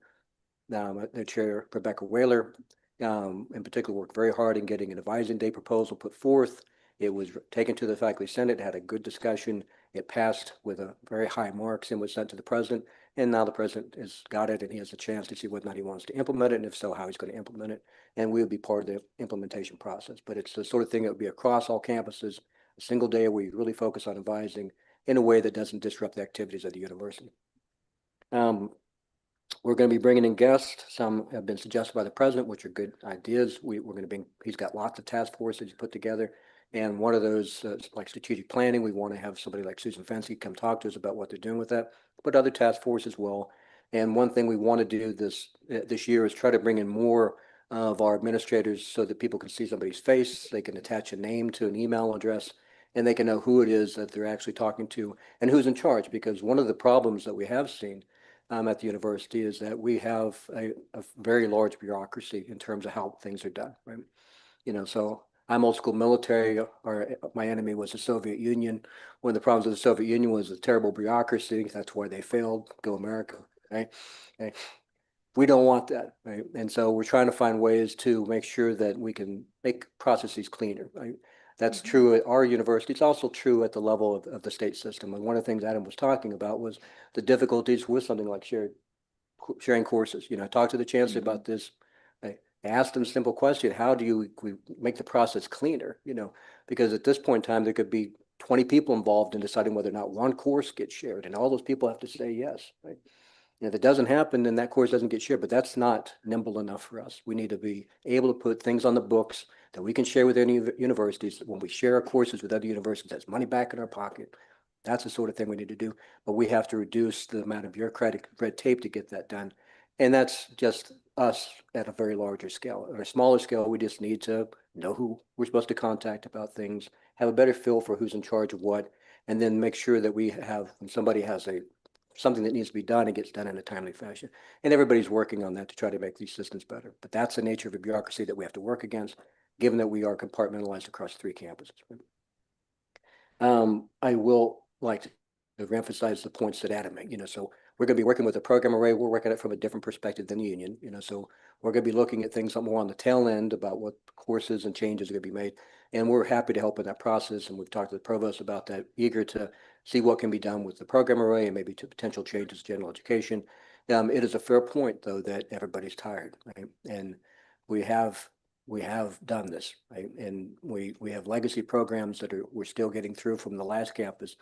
[SPEAKER 12] Their chair, Rebecca Whaler, in particular, worked very hard in getting an advising day proposal put forth. It was taken to the faculty senate, had a good discussion. It passed with a very high marks and was sent to the president. And now the president has got it, and he has a chance to see whether or not he wants to implement it, and if so, how he's going to implement it. And we'll be part of the implementation process. But it's the sort of thing that would be across all campuses, a single day where you really focus on advising in a way that doesn't disrupt the activities of the university. We're going to be bringing in guests. Some have been suggested by the president, which are good ideas. We're going to bring, he's got lots of task forces he's put together. And one of those, like strategic planning, we want to have somebody like Susan Fenske come talk to us about what they're doing with that, but other task force as well. And one thing we want to do this year is try to bring in more of our administrators so that people can see somebody's face. They can attach a name to an email address, and they can know who it is that they're actually talking to and who's in charge. Because one of the problems that we have seen at the university is that we have a very large bureaucracy in terms of how things are done, right? You know, so I'm old school military, or my enemy was the Soviet Union. One of the problems with the Soviet Union was a terrible bureaucracy. That's why they failed. Go America, right? Okay. We don't want that, right? And so we're trying to find ways to make sure that we can make processes cleaner, right? That's true at our university. It's also true at the level of the state system. And one of the things Adam was talking about was the difficulties with something like sharing courses. You know, I talked to the chancellor about this. I asked him a simple question: how do we make the process cleaner? You know, because at this point in time, there could be 20 people involved in deciding whether or not one course gets shared, and all those people have to say yes, right? And if it doesn't happen, then that course doesn't get shared, but that's not nimble enough for us. We need to be able to put things on the books that we can share with any universities. When we share our courses with other universities, that's money back in our pocket. That's the sort of thing we need to do, but we have to reduce the amount of bureaucratic red tape to get that done. And that's just us at a very larger scale. At a smaller scale, we just need to know who we're supposed to contact about things, have a better feel for who's in charge of what, and then make sure that we have, when somebody has something that needs to be done, it gets done in a timely fashion. And everybody's working on that to try to make these systems better. But that's the nature of a bureaucracy that we have to work against, given that we are compartmentalized across 3 campuses. I will like to emphasize the points that Adam made, you know, so we're going to be working with the program array. We're working at it from a different perspective than the union, you know, so we're going to be looking at things more on the tail end about what courses and changes are going to be made. And we're happy to help in that process. And we've talked to the provost about that, eager to see what can be done with the program array and maybe to potential changes to general education. It is a fair point, though, that everybody's tired, right? And we have done this, right? And we have legacy programs that we're still getting through from the last campus.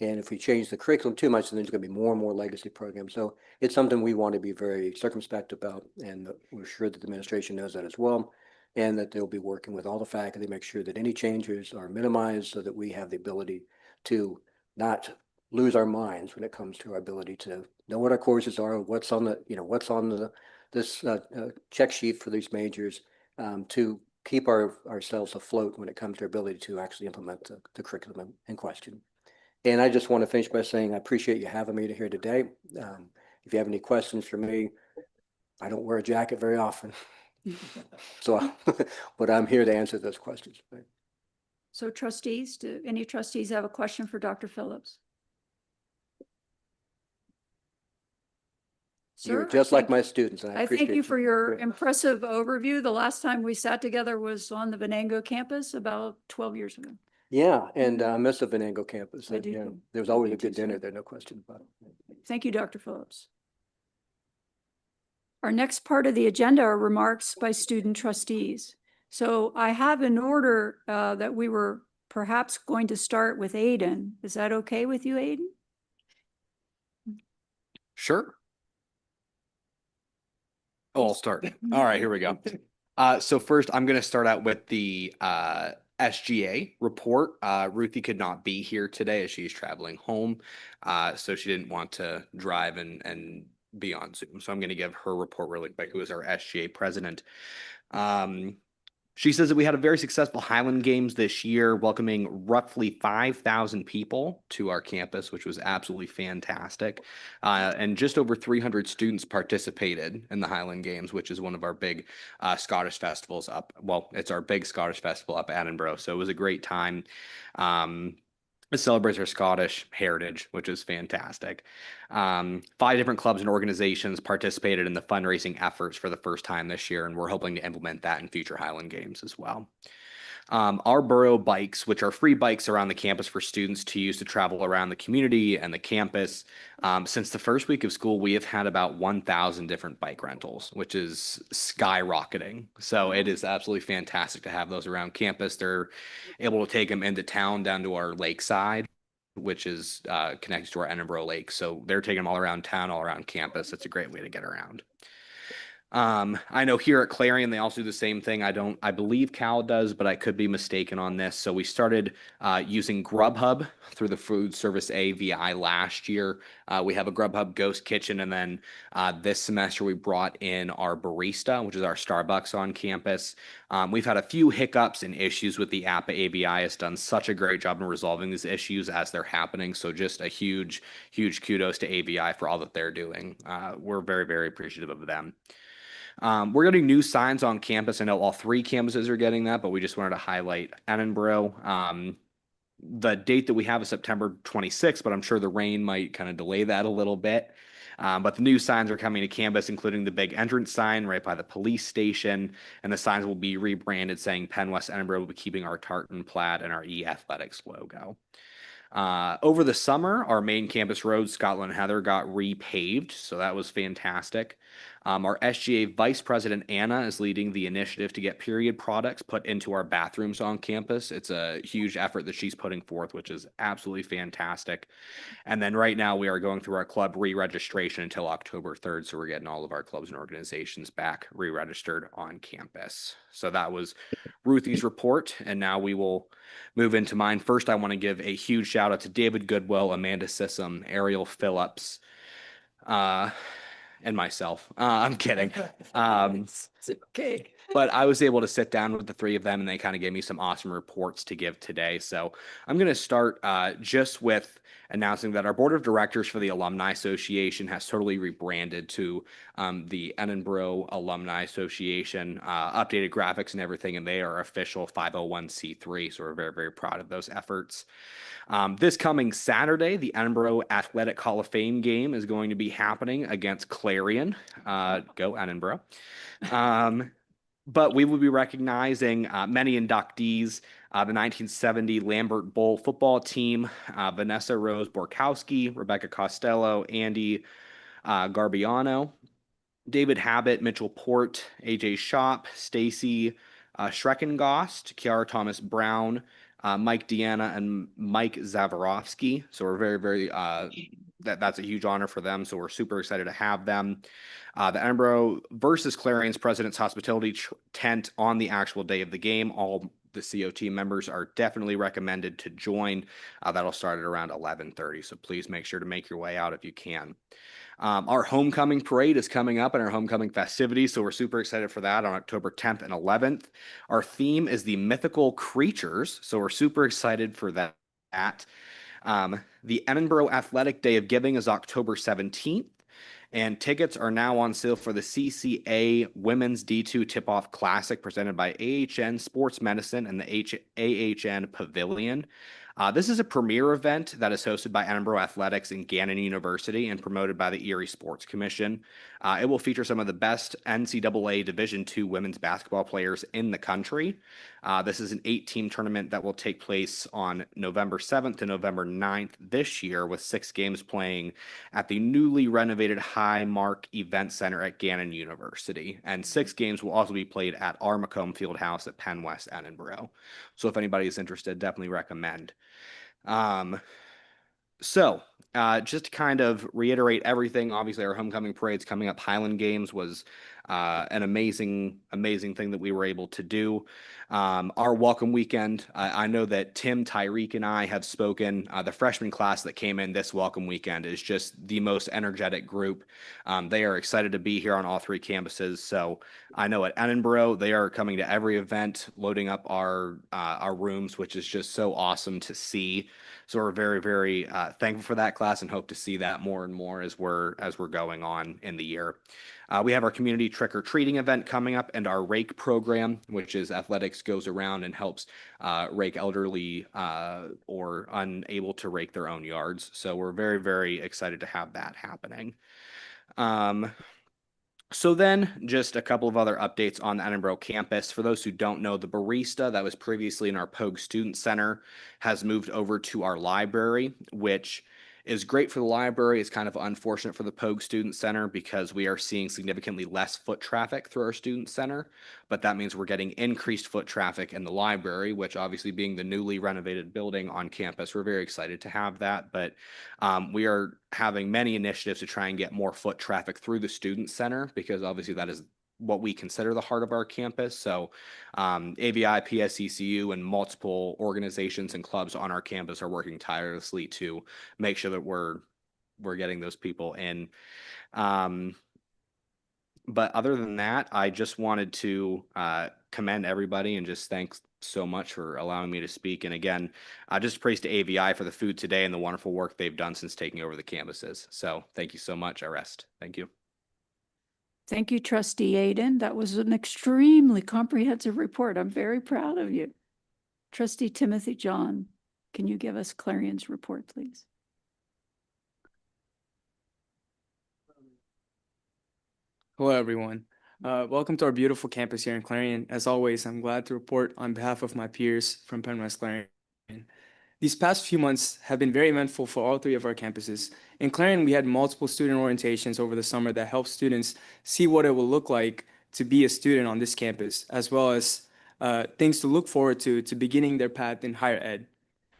[SPEAKER 12] And if we change the curriculum too much, then there's going to be more and more legacy programs. So it's something we want to be very circumspect about. And we're sure that the administration knows that as well. And that they'll be working with all the faculty to make sure that any changes are minimized so that we have the ability to not lose our minds when it comes to our ability to know what our courses are, what's on this check sheet for these majors, to keep ourselves afloat when it comes to our ability to actually implement the curriculum in question. And I just want to finish by saying I appreciate you having me here today. If you have any questions for me, I don't wear a jacket very often. So, but I'm here to answer those questions.
[SPEAKER 1] So trustees, do any trustees have a question for Dr. Phillips?
[SPEAKER 12] You're
[SPEAKER 1] Sir,
[SPEAKER 12] just like my students, and I
[SPEAKER 1] I
[SPEAKER 12] appreciate
[SPEAKER 1] thank you for your
[SPEAKER 12] Great.
[SPEAKER 1] impressive overview. The last time we sat together was on the Venango campus about 12 years ago.
[SPEAKER 12] Yeah, and I miss the Venango campus.
[SPEAKER 1] I do
[SPEAKER 12] Yeah,
[SPEAKER 1] too.
[SPEAKER 12] there was
[SPEAKER 1] I
[SPEAKER 12] always
[SPEAKER 1] do
[SPEAKER 12] a good
[SPEAKER 1] too,
[SPEAKER 12] dinner
[SPEAKER 1] sir.
[SPEAKER 12] there, no question about it.
[SPEAKER 1] Thank you, Dr. Phillips. Our next part of the agenda are remarks by student trustees. So I have an order that we were perhaps going to start with Aiden. Is that okay with you, Aiden?
[SPEAKER 13] Sure. Oh, I'll start. All right, here we go. So first, I'm going to start out with the SGA report. Ruthie could not be here today as she's traveling home, so she didn't want to drive and be on Zoom. So I'm going to give her report really quick, who is our SGA president. She says that we had a very successful Highland Games this year, welcoming roughly 5,000 people to our campus, which was absolutely fantastic. And just over 300 students participated in the Highland Games, which is one of our big Scottish festivals up. Well, it's our big Scottish festival up at Edinburgh. So it was a great time. It celebrates our Scottish heritage, which is fantastic. 5 different clubs and organizations participated in the fundraising efforts for the first time this year, and we're hoping to implement that in future Highland Games as well. Our borough bikes, which are free bikes around the campus for students to use to travel around the community and the campus. Since the first week of school, we have had about 1,000 different bike rentals, which is skyrocketing. So it is absolutely fantastic to have those around campus. They're able to take them into town down to our lakeside. which is connected to our Edinburgh Lake. So they're taking them all around town, all around campus. It's a great way to get around. I know here at Clarion, they also do the same thing. I believe Cal does, but I could be mistaken on this. So we started using Grubhub through the Food Service AVI last year. We have a Grubhub Ghost Kitchen, and then this semester we brought in our barista, which is our Starbucks on campus. We've had a few hiccups and issues with the app. ABI has done such a great job in resolving these issues as they're happening. So just a huge kudos to ABI for all that they're doing. We're very, very appreciative of them. We're getting new signs on campus. I know all 3 campuses are getting that, but we just wanted to highlight Edinburgh. The date that we have is September 26th, but I'm sure the rain might kind of delay that a little bit. But the new signs are coming to campus, including the big entrance sign right by the police station. And the signs will be rebranded saying Penn West Edinburgh. Will be keeping our tartan plaid and our E-Athletics logo. Over the summer, our main campus road, Scotland and Heather, got repaved, so that was fantastic. Our SGA Vice President, Anna, is leading the initiative to get period products put into our bathrooms on campus. It's a huge effort that she's putting forth, which is absolutely fantastic. And then right now we are going through our club re-registration until October 3rd, so we're getting all of our clubs and organizations back re-registered on campus. So that was Ruthie's report, and now we will move into mine. First, I want to give a huge shout out to David Goodwill, Amanda Sissom, Ariel Phillips, and myself. I'm kidding.
[SPEAKER 1] Okay.
[SPEAKER 13] But I was able to sit down with the 3 of them, and they kind of gave me some awesome reports to give today. So I'm going to start just with announcing that our board of directors for the Alumni Association has totally rebranded to the Edinburgh Alumni Association, updated graphics and everything, and they are official 501c3. So we're very, very proud of those efforts. This coming Saturday, the Edinburgh Athletic Hall of Fame game is going to be happening against Clarion. Go Edinburgh. But we will be recognizing many inductees, the 1970 Lambert Bowl football team, Vanessa Rose Borkowski, Rebecca Costello, Andy Garbiano, David Habit, Mitchell Port, AJ Shop, Stacy Schreckengost, Kiara Thomas Brown, Mike Deanna, and Mike Zavarovsky. So we're very, very, that's a huge honor for them. So we're super excited to have them. The Edinburgh versus Clarion's President's Hospitality tent on the actual day of the game. All the COT members are definitely recommended to join. That'll start at around 11:30. So please make sure to make your way out if you can. Our homecoming parade is coming up and our homecoming festivities, so we're super excited for that on October 10th and 11th. Our theme is the mythical creatures, so we're super excited for that. The Edinburgh Athletic Day of Giving is October 17th. And tickets are now on sale for the CCA Women's D2 Tip-Off Classic presented by AHN Sports Medicine and the AHN Pavilion. This is a premier event that is hosted by Edinburgh Athletics and Gannon University and promoted by the Erie Sports Commission. It will feature some of the best NCAA Division II women's basketball players in the country. This is an 8-team tournament that will take place on November 7th to November 9th this year, with 6 games playing at the newly renovated Highmark Event Center at Gannon University. And 6 games will also be played at our Macomb Fieldhouse at Penn West Edinburgh. So if anybody is interested, definitely recommend. Just to kind of reiterate everything, obviously our homecoming parade's coming up. Highland Games was an amazing thing that we were able to do. Our welcome weekend, I know that Tim, Tyreek, and I have spoken. The freshman class that came in this welcome weekend is just the most energetic group. They are excited to be here on all 3 campuses. So I know at Edinburgh, they are coming to every event, loading up our rooms, which is just so awesome to see. So we're very, very thankful for that class and hope to see that more and more as we're going on in the year. We have our community trick-or-treating event coming up and our rake program, which is athletics goes around and helps rake elderly or unable to rake their own yards. So we're very, very excited to have that happening. So then just a couple of other updates on the Edinburgh campus. For those who don't know, the barista that was previously in our Pogue Student Center has moved over to our library, which is great for the library. It's kind of unfortunate for the Pogue Student Center because we are seeing significantly less foot traffic through our student center, but that means we're getting increased foot traffic in the library, which obviously being the newly renovated building on campus, we're very excited to have that. But we are having many initiatives to try and get more foot traffic through the student center because obviously that is what we consider the heart of our campus. So AVI, PSCCU, and multiple organizations and clubs on our campus are working tirelessly to make sure that we're getting those people in. But other than that, I just wanted to commend everybody and just thanks so much for allowing me to speak. And again, just praise to AVI for the food today and the wonderful work they've done since taking over the campuses. So thank you so much. I rest. Thank you.
[SPEAKER 1] Thank you, Trustee Aiden. That was an extremely comprehensive report. I'm very proud of you. Trustee Timothy John, can you give us Clarion's report, please?
[SPEAKER 14] Hello, everyone. Welcome to our beautiful campus here in Clarion. As always, I'm glad to report on behalf of my peers from Penn West Clarion. These past few months have been very eventful for all three of our campuses. In Clarion, we had multiple student orientations over the summer that helped students see what it will look like to be a student on this campus, as well as things to look forward to beginning their path in higher ed.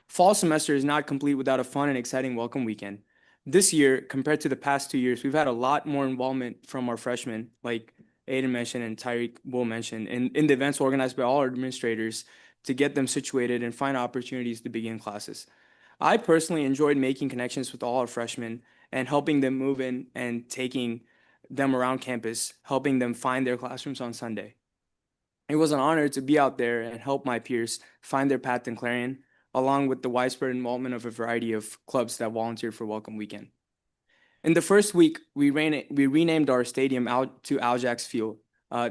[SPEAKER 14] Fall semester is not complete without a fun and exciting welcome weekend. This year, compared to the past 2 years, we've had a lot more involvement from our freshmen, like Aiden mentioned and Tyreek will mention, in the events organized by all our administrators to get them situated and find opportunities to begin classes. I personally enjoyed making connections with all our freshmen and helping them move in and taking them around campus, helping them find their classrooms on Sunday. It was an honor to be out there and help my peers find their path in Clarion, along with the widespread involvement of a variety of clubs that volunteered for Welcome Weekend. In the first week, we renamed our stadium out to Ajax Field.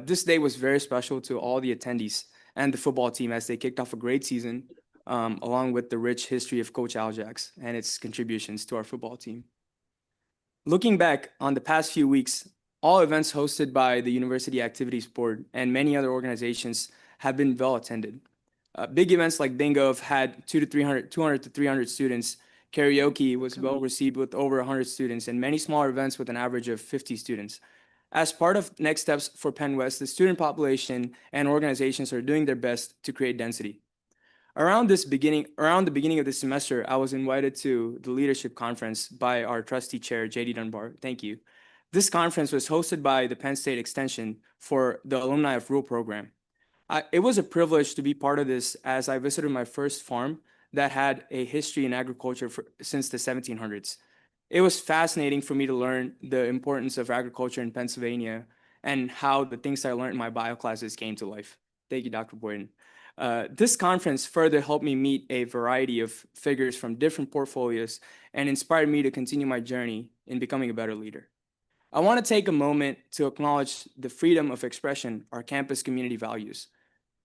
[SPEAKER 14] This day was very special to all the attendees and the football team as they kicked off a great season, along with the rich history of Coach Ajax and its contributions to our football team. Looking back on the past few weeks, all events hosted by the University Activities Board and many other organizations have been well attended. Big events like bingo have had 200 to 300 students. Karaoke was well received with over 100 students, and many smaller events with an average of 50 students. As part of next steps for Penn West, the student population and organizations are doing their best to create density. Around the beginning of the semester, I was invited to the leadership conference by our trustee chair, JD Dunbar. Thank you. This conference was hosted by the Penn State Extension for the Alumni of Rural program. It was a privilege to be part of this as I visited my first farm that had a history in agriculture since the 1700s. It was fascinating for me to learn the importance of agriculture in Pennsylvania and how the things I learned in my bio classes came to life. Thank you, Dr. Boyden. This conference further helped me meet a variety of figures from different portfolios and inspired me to continue my journey in becoming a better leader. I want to take a moment to acknowledge the freedom of expression our campus community values.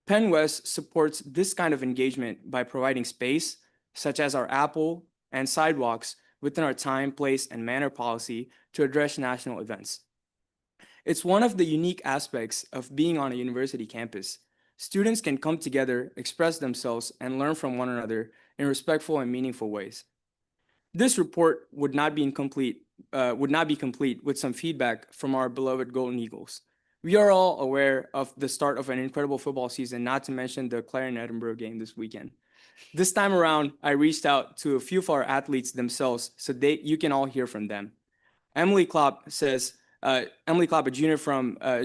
[SPEAKER 14] Penn West supports this kind of engagement by providing space, such as our Apple and sidewalks, within our time, place, and manner policy to address national events. It's one of the unique aspects of being on a university campus. Students can come together, express themselves, and learn from one another in respectful and meaningful ways. This report would not be complete with some feedback from our beloved Golden Eagles. We are all aware of the start of an incredible football season, not to mention the Clarion-Edinburgh game this weekend. This time around, I reached out to a few of our athletes themselves so you can all hear from them. Emily Klopp, a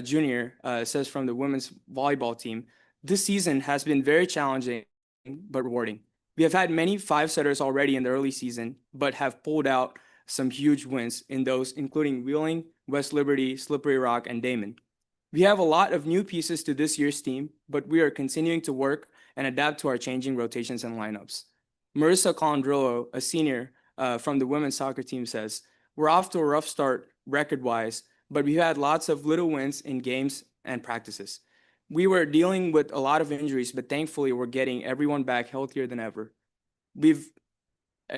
[SPEAKER 14] junior, says from the women's volleyball team, this season has been very challenging but rewarding. We have had many five-setters already in the early season, but have pulled out some huge wins in those, including Wheeling, West Liberty, Slippery Rock, and Damon. We have a lot of new pieces to this year's team, but we are continuing to work and adapt to our changing rotations and lineups. Marissa Colandrillo, a senior from the women's soccer team, says, we're off to a rough start record-wise, but we had lots of little wins in games and practices. We were dealing with a lot of injuries, but thankfully we're getting everyone back healthier than ever. We've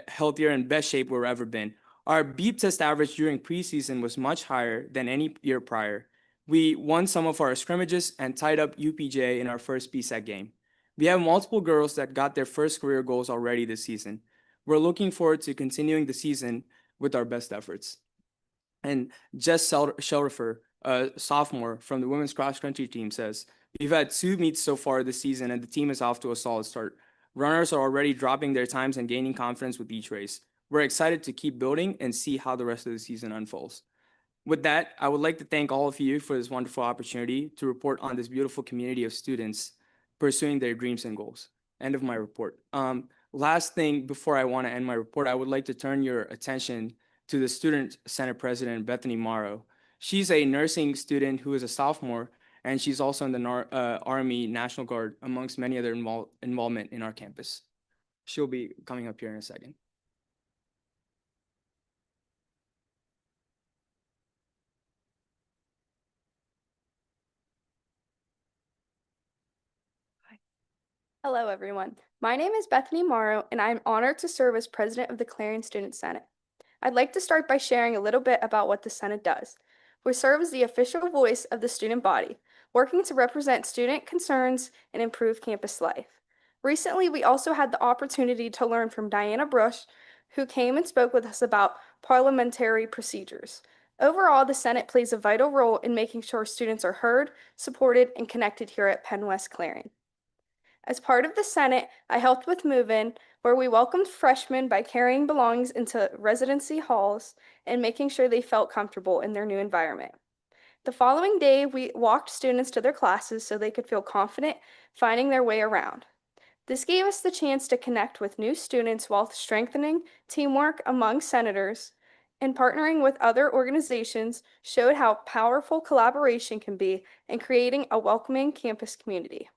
[SPEAKER 14] healthier and best shape we've ever been. Our beep test average during preseason was much higher than any year prior. We won some of our scrimmages and tied up UPJ in our first PSAC game. We have multiple girls that got their first career goals already this season. We're looking forward to continuing the season with our best efforts. And Jess Shelrifer, a sophomore from the women's cross country team, says, "We've had 2 meets so far this season and the team is off to a solid start. Runners are already dropping their times and gaining confidence with each race. We're excited to keep building and see how the rest of the season unfolds." With that, I would like to thank all of you for this wonderful opportunity to report on this beautiful community of students pursuing their dreams and goals. End of my report. Last thing before I want to end my report, I would like to turn your attention to the Student Senate President, Bethany Morrow. She's a nursing student who is a sophomore, and she's also in the Army National Guard, amongst many other involvement in our campus. She'll be coming up here in a second.
[SPEAKER 10] Hello, everyone. My name is Bethany Morrow, and I'm honored to serve as president of the Clarion Student Senate. I'd like to start by sharing a little bit about what the Senate does. We serve as the official voice of the student body, working to represent student concerns and improve campus life. Recently, we also had the opportunity to learn from Diana Brush, who came and spoke with us about parliamentary procedures. Overall, the Senate plays a vital role in making sure students are heard, supported, and connected here at Penn West Clarion. As part of the Senate, I helped with move-in, where we welcomed freshmen by carrying belongings into residency halls and making sure they felt comfortable in their new environment. The following day, we walked students to their classes so they could feel confident finding their way around. This gave us the chance to connect with new students while strengthening teamwork among senators, and partnering with other organizations showed how powerful collaboration can be in creating a welcoming campus community.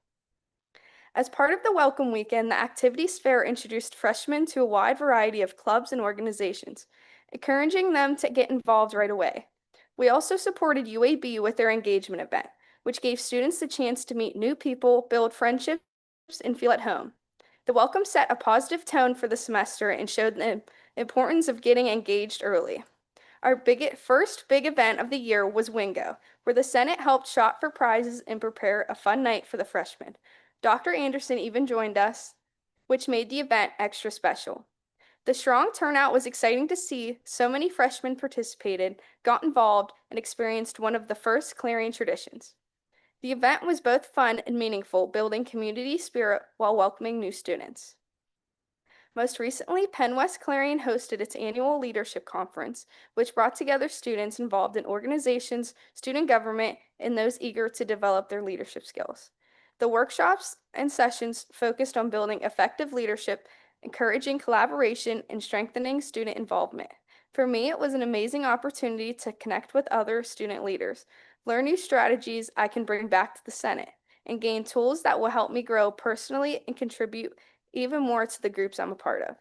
[SPEAKER 10] As part of the Welcome Weekend, the Activities Fair introduced freshmen to a wide variety of clubs and organizations, encouraging them to get involved right away. We also supported UAB with their engagement event, which gave students the chance to meet new people, build friendships, and feel at home. The welcome set a positive tone for the semester and showed the importance of getting engaged early. Our first big event of the year was Wingo, where the Senate helped shop for prizes and prepare a fun night for the freshmen. Dr. Anderson even joined us, which made the event extra special. The strong turnout was exciting to see. So many freshmen participated, got involved, and experienced one of the first Clarion traditions. The event was both fun and meaningful, building community spirit while welcoming new students. Most recently, Penn West Clarion hosted its annual leadership conference, which brought together students involved in organizations, student government, and those eager to develop their leadership skills. The workshops and sessions focused on building effective leadership, encouraging collaboration, and strengthening student involvement. For me, it was an amazing opportunity to connect with other student leaders, learn new strategies I can bring back to the Senate, and gain tools that will help me grow personally and contribute even more to the groups I'm a part of.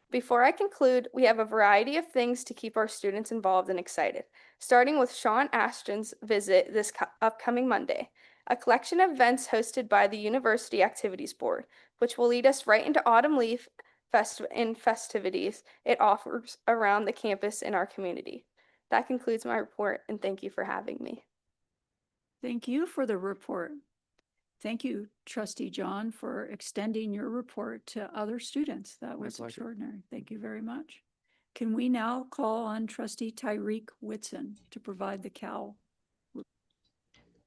[SPEAKER 10] Before I conclude, we have a variety of things to keep our students involved and excited, starting with Sean Ashton's visit this upcoming Monday, a collection of events hosted by the University Activities Board, which will lead us right into Autumn Leaf festivities it offers around the campus in our community. That concludes my report, and thank you for having me.
[SPEAKER 1] Thank you for the report. Thank you, Trustee John, for extending your report to other students. That was
[SPEAKER 14] pleasure.
[SPEAKER 1] extraordinary. Thank you very much. Can we now call on Trustee Tyreek Whitson to provide the CAL?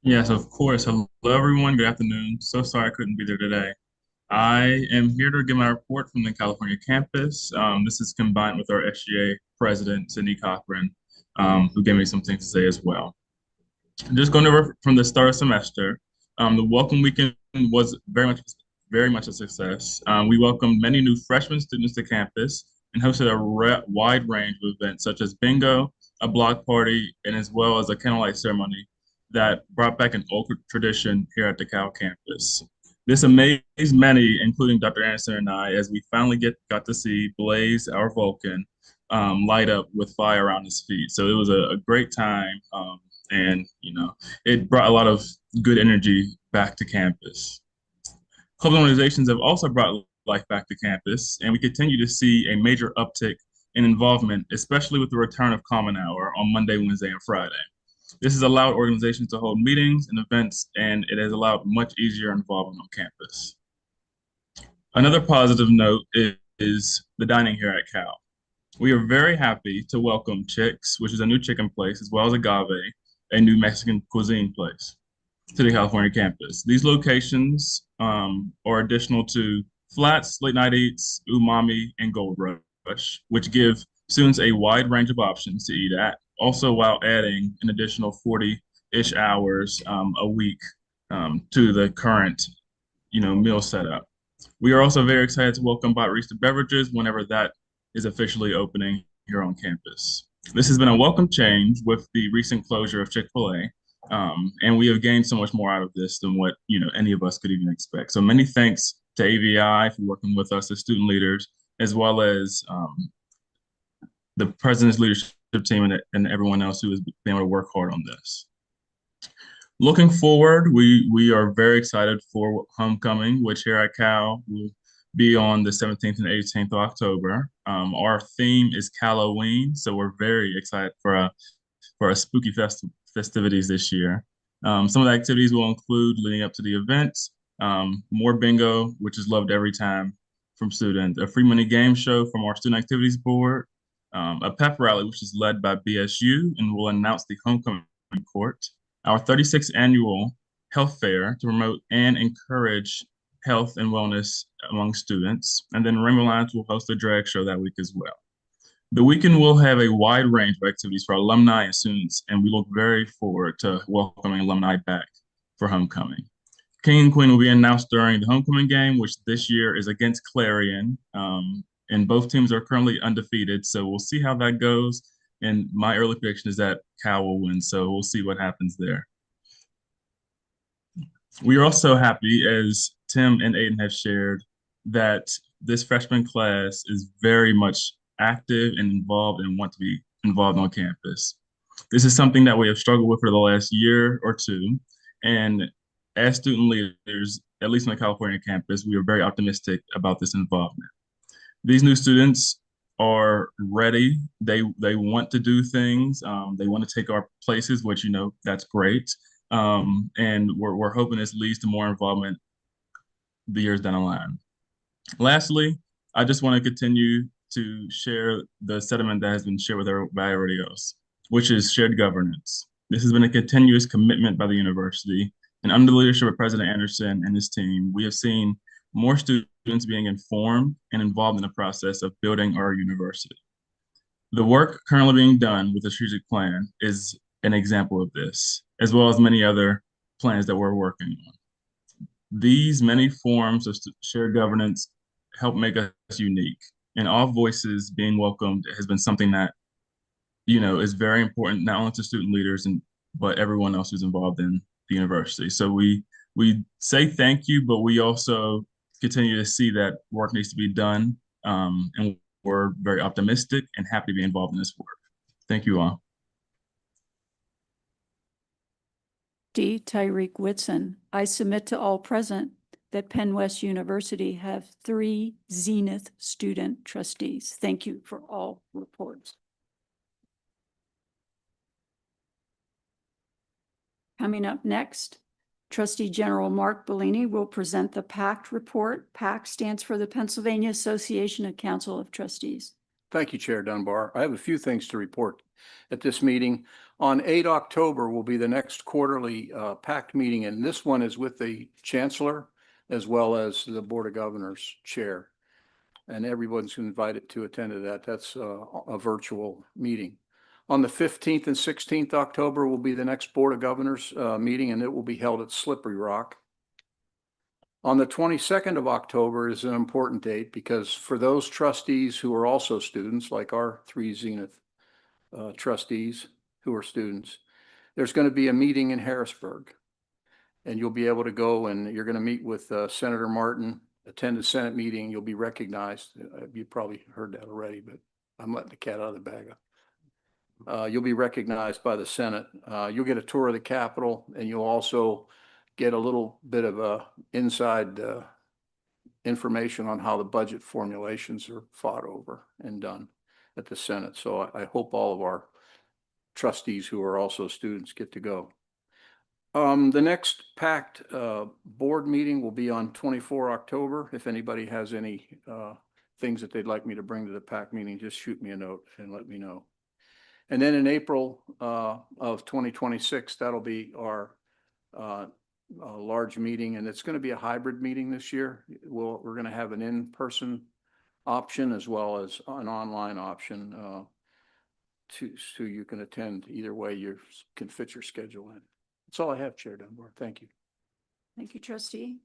[SPEAKER 5] Yes, of course. Hello, everyone. Good afternoon. So sorry I couldn't be there today. I am here to give my report from the California campus. This is combined with our SGA president, Cindy Cochran, who gave me some things to say as well. Just going over from the start of semester, the welcome weekend was very much a success. We welcomed many new freshman students to campus and hosted a wide range of events such as bingo, a block party, and as well as a candlelight ceremony that brought back an old tradition here at the Cal campus. This amazed many, including Dr. Anderson and I, as we finally got to see Blaze, our Vulcan, light up with fire around his feet. So it was a great time. And it brought a lot of good energy back to campus. Club organizations have also brought life back to campus, and we continue to see a major uptick in involvement, especially with the return of Common Hour on Monday, Wednesday, and Friday. This has allowed organizations to hold meetings and events, and it has allowed much easier involvement on campus. Another positive note is is the dining here at Cal. We are very happy to welcome Chicks, which is a new chicken place, as well as Agave, a new Mexican cuisine place, to the California campus. These locations are additional to Flats, Late Night Eats, Umami, and Gold Rush, which give students a wide range of options to eat at, also while adding an additional 40-ish hours a week to the current, meal setup. We are also very excited to welcome Barista Beverages whenever that is officially opening here on campus. This has been a welcome change with the recent closure of Chick-fil-A, and we have gained so much more out of this than what any of us could even expect. So many thanks to AVI for working with us as student leaders, as well as the president's leadership team and everyone else who has been able to work hard on this. Looking forward, we are very excited for homecoming, which here at Cal will be on the 17th and 18th of October. Our theme is Halloween, so we're very excited for a spooky festivities this year. Some of the activities will include leading up to the event, more bingo, which is loved every time from students, a free money game show from our student activities board, a pep rally, which is led by BSU and will announce the homecoming court, our 36th annual health fair to promote and encourage health and wellness among students, and then Rainbow Lions will host a drag show that week as well. The weekend will have a wide range of activities for alumni and students, and we look very forward to welcoming alumni back for homecoming. King and Queen will be announced during the homecoming game, which this year is against Clarion, and both teams are currently undefeated, so we'll see how that goes. And my early prediction is that Cal will win, so we'll see what happens there. We are also happy, as Tim and Aiden have shared, that this freshman class is very much active and involved and want to be involved on campus. This is something that we have struggled with for the last year or two. And as student leaders, at least on the California campus, we are very optimistic about this involvement. These new students are ready. They want to do things. They want to take our places, which, that's great. And we're hoping this leads to more involvement the years down the line. Lastly, I just want to continue to share the sentiment that has been shared by everybody else, which is shared governance. This has been a continuous commitment by the university, and under the leadership of President Anderson and his team, we have seen more students being informed and involved in the process of building our university. The work currently being done with the strategic plan is an example of this, as well as many other plans that we're working on. These many forms of shared governance help make us unique, and all voices being welcomed has been something that, is very important, not only to student leaders, but everyone else who's involved in the university. So we say thank you, but we also continue to see that work needs to be done, and we're very optimistic and happy to be involved in this work. Thank you all.
[SPEAKER 1] D. Tyreek Whitson, I submit to all present that Penn West University have 3 Zenith student trustees. Thank you for all reports. Coming up next, Trustee General Mark Bellini will present the PACT report. PACT stands for the Pennsylvania Association of Council of Trustees.
[SPEAKER 15] Thank you, Chair Dunbar. I have a few things to report at this meeting. On 8 October will be the next quarterly PACT meeting, and this one is with the Chancellor as well as the Board of Governors Chair. And everyone's invited to attend to that. That's a virtual meeting. On the 15th and 16th October will be the next Board of Governors meeting, and it will be held at Slippery Rock. On the 22nd of October is an important date because for those trustees who are also students, like our 3 Zenith trustees who are students, there's going to be a meeting in Harrisburg. And you'll be able to go and you're going to meet with Senator Martin, attend the Senate meeting. You'll be recognized. You probably heard that already, but I'm letting the cat out of the bag. You'll be recognized by the Senate. You'll get a tour of the Capitol, and you'll also get a little bit of inside information on how the budget formulations are fought over and done at the Senate. So I hope all of our trustees who are also students get to go. The next PACT board meeting will be on 24 October. If anybody has any things that they'd like me to bring to the PAC meeting, just shoot me a note and let me know. And then in April of 2026, that'll be our large meeting, and it's going to be a hybrid meeting this year. We're going to have an in-person option as well as an online option so you can attend either way you can fit your schedule in. That's all I have, Chair Dunbar. Thank you.
[SPEAKER 1] Thank you, trustee.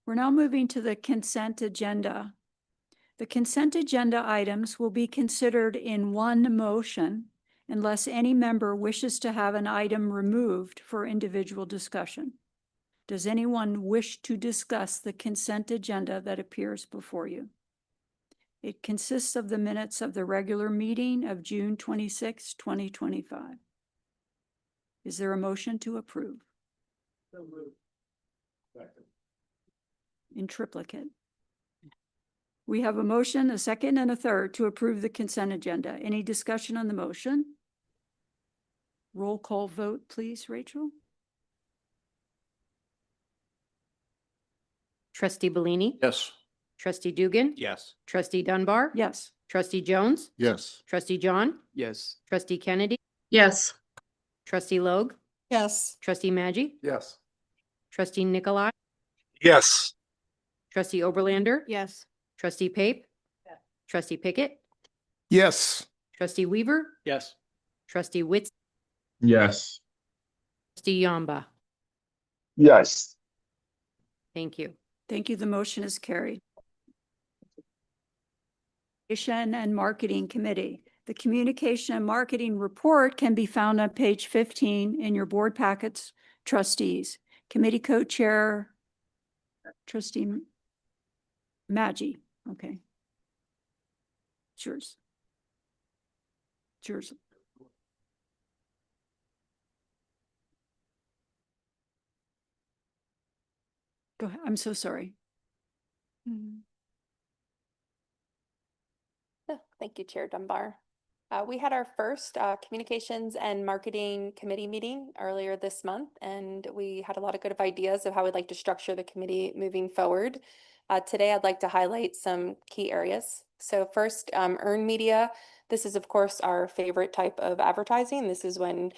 [SPEAKER 1] We're now moving to the consent agenda. The consent agenda items will be considered in one motion unless any member wishes to have an item removed for individual discussion. Does anyone wish to discuss the consent agenda that appears before you? It consists of the minutes of the regular meeting of June 26, 2025. Is there a motion to approve? In triplicate. We have a motion, a second, and a third to approve the consent agenda. Any discussion on the motion? Roll call vote, please, Rachel.
[SPEAKER 2] Trustee Bellini?
[SPEAKER 15] Yes.
[SPEAKER 2] Trustee Dugan?
[SPEAKER 13] Yes.
[SPEAKER 2] Trustee Dunbar?
[SPEAKER 1] Yes.
[SPEAKER 2] Trustee Jones?
[SPEAKER 8] Yes.
[SPEAKER 2] Trustee John?
[SPEAKER 14] Yes.
[SPEAKER 2] Trustee Kennedy?
[SPEAKER 4] Yes.
[SPEAKER 2] Trustee Logue?
[SPEAKER 4] Yes.
[SPEAKER 2] Trustee Maggi?
[SPEAKER 15] Yes.
[SPEAKER 2] Trustee Nikolai?
[SPEAKER 6] Yes.
[SPEAKER 2] Trustee Oberlander?
[SPEAKER 4] Yes.
[SPEAKER 2] Trustee Pape? Trustee Pickett?
[SPEAKER 8] Yes.
[SPEAKER 2] Trustee Weaver?
[SPEAKER 15] Yes.
[SPEAKER 2] Trustee Witz?
[SPEAKER 5] Yes.
[SPEAKER 2] Trustee Yamba?
[SPEAKER 6] Yes.
[SPEAKER 2] Thank you.
[SPEAKER 1] Thank you. The motion is carried. Communication and Marketing Committee. The Communication and Marketing Report can be found on page 15 in your board packets, trustees. Committee co-chair, Trustee Maggi. Okay. It's yours. It's yours. Go ahead. I'm so sorry.
[SPEAKER 10] Thank you, Chair Dunbar. We had our first Communications and Marketing Committee meeting earlier this month, and we had a lot of good ideas of how we'd like to structure the committee moving forward. Today, I'd like to highlight some key areas. So first, earned media. This is, of course, our favorite type of advertising. This is when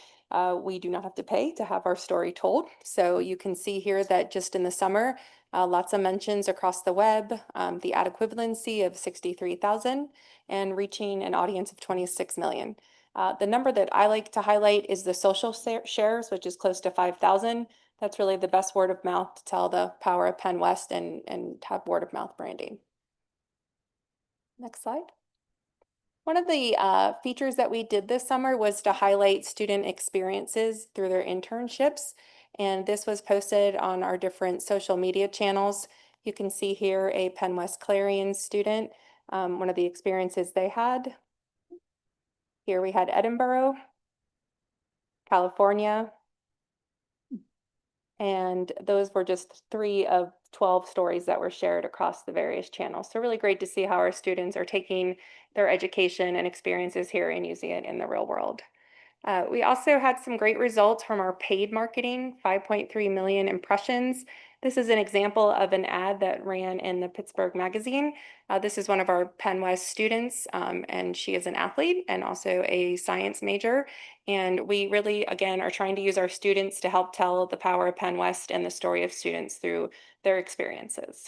[SPEAKER 10] we do not have to pay to have our story told. So you can see here that just in the summer, lots of mentions across the web, the ad equivalency of 63,000 and reaching an audience of 26 million. The number that I like to highlight is the social shares, which is close to 5,000. That's really the best word of mouth to tell the power of Penn West and have word of mouth branding. Next slide. One of the features that we did this summer was to highlight student experiences through their internships. And this was posted on our different social media channels. You can see here a Penn West Clarion student, one of the experiences they had. Here we had Edinburgh, California, and those were just 3 of 12 stories that were shared across the various channels. So really great to see how our students are taking their education and experiences here and using it in the real world. We also had some great results from our paid marketing, 5.3 million impressions. This is an example of an ad that ran in the Pittsburgh Magazine. This is one of our Penn West students, and she is an athlete and also a science major. And we really, again, are trying to use our students to help tell the power of Penn West and the story of students through their experiences.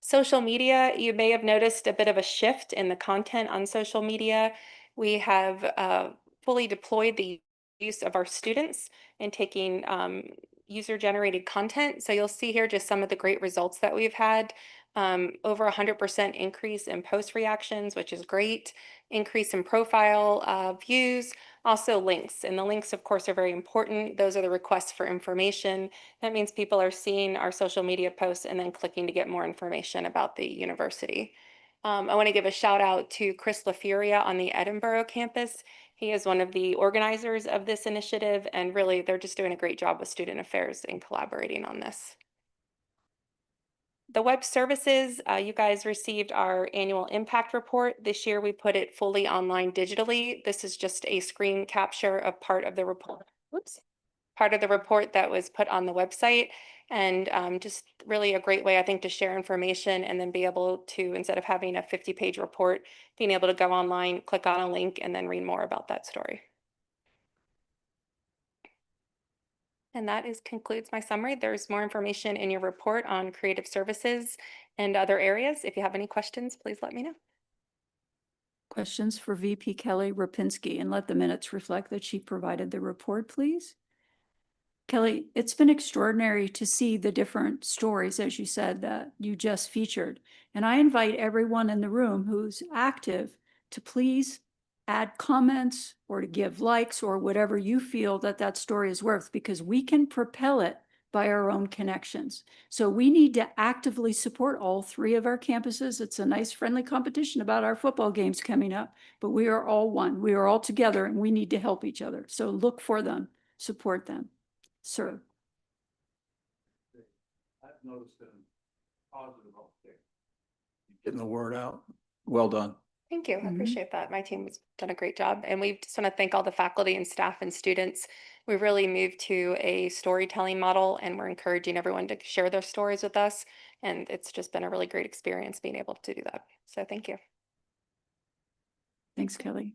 [SPEAKER 10] Social media, you may have noticed a bit of a shift in the content on social media. We have fully deployed the use of our students in taking user-generated content. So you'll see here just some of the great results that we've had. Over 100% increase in post reactions, which is great. Increase in profile views, also links. And the links, of course, are very important. Those are the requests for information. That means people are seeing our social media posts and then clicking to get more information about the university. I want to give a shout out to Chris LaFuria on the Edinburgh campus. He is one of the organizers of this initiative, and really they're just doing a great job with student affairs in collaborating on this. The web services, you guys received our annual impact report. This year we put it fully online digitally. This is just a screen capture of part of the report. Whoops. part of the report that was put on the website. And just really a great way, I think, to share information and then be able to, instead of having a 50-page report, being able to go online, click on a link, and then read more about that story. And that concludes my summary. There's more information in your report on creative services and other areas. If you have any questions, please let me know.
[SPEAKER 1] Questions for VP Kelly Rapinski, and let the minutes reflect that she provided the report, please. Kelly, it's been extraordinary to see the different stories, as you said, that you just featured. And I invite everyone in the room who's active to please add comments or to give likes or whatever you feel that that story is worth, because we can propel it by our own connections. So we need to actively support all 3 of our campuses. It's a nice friendly competition about our football games coming up, but we are all one. We are all together and we need to help each other. So look for them, support them. Sir.
[SPEAKER 15] I've noticed them positive uptick. Getting the word out. Well done.
[SPEAKER 10] Thank you. I appreciate that. My team has done a great job. And we just want to thank all the faculty and staff and students. We've really moved to a storytelling model, and we're encouraging everyone to share their stories with us. And it's just been a really great experience being able to do that. So thank you.
[SPEAKER 1] Thanks, Kelly.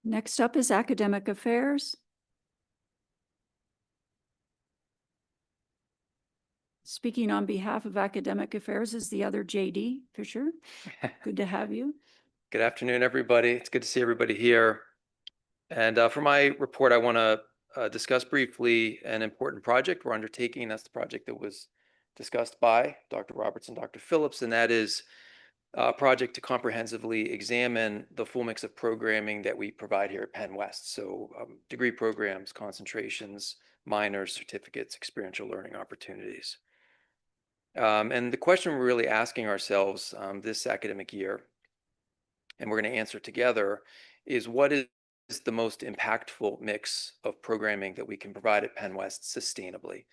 [SPEAKER 1] Next up is academic affairs. Speaking on behalf of academic affairs is the other JD Fisher. Good to have you.
[SPEAKER 16] Good afternoon, everybody. It's good to see everybody here. And for my report, I want to discuss briefly an important project we're undertaking. That's the project that was discussed by Dr. Roberts and Dr. Phillips, and that is a project to comprehensively examine the full mix of programming that we provide here at Penn West. So degree programs, concentrations, minors, certificates, experiential learning opportunities. And the question we're really asking ourselves this academic year, and we're going to answer together, is what is the most impactful mix of programming that we can provide at Penn West sustainably?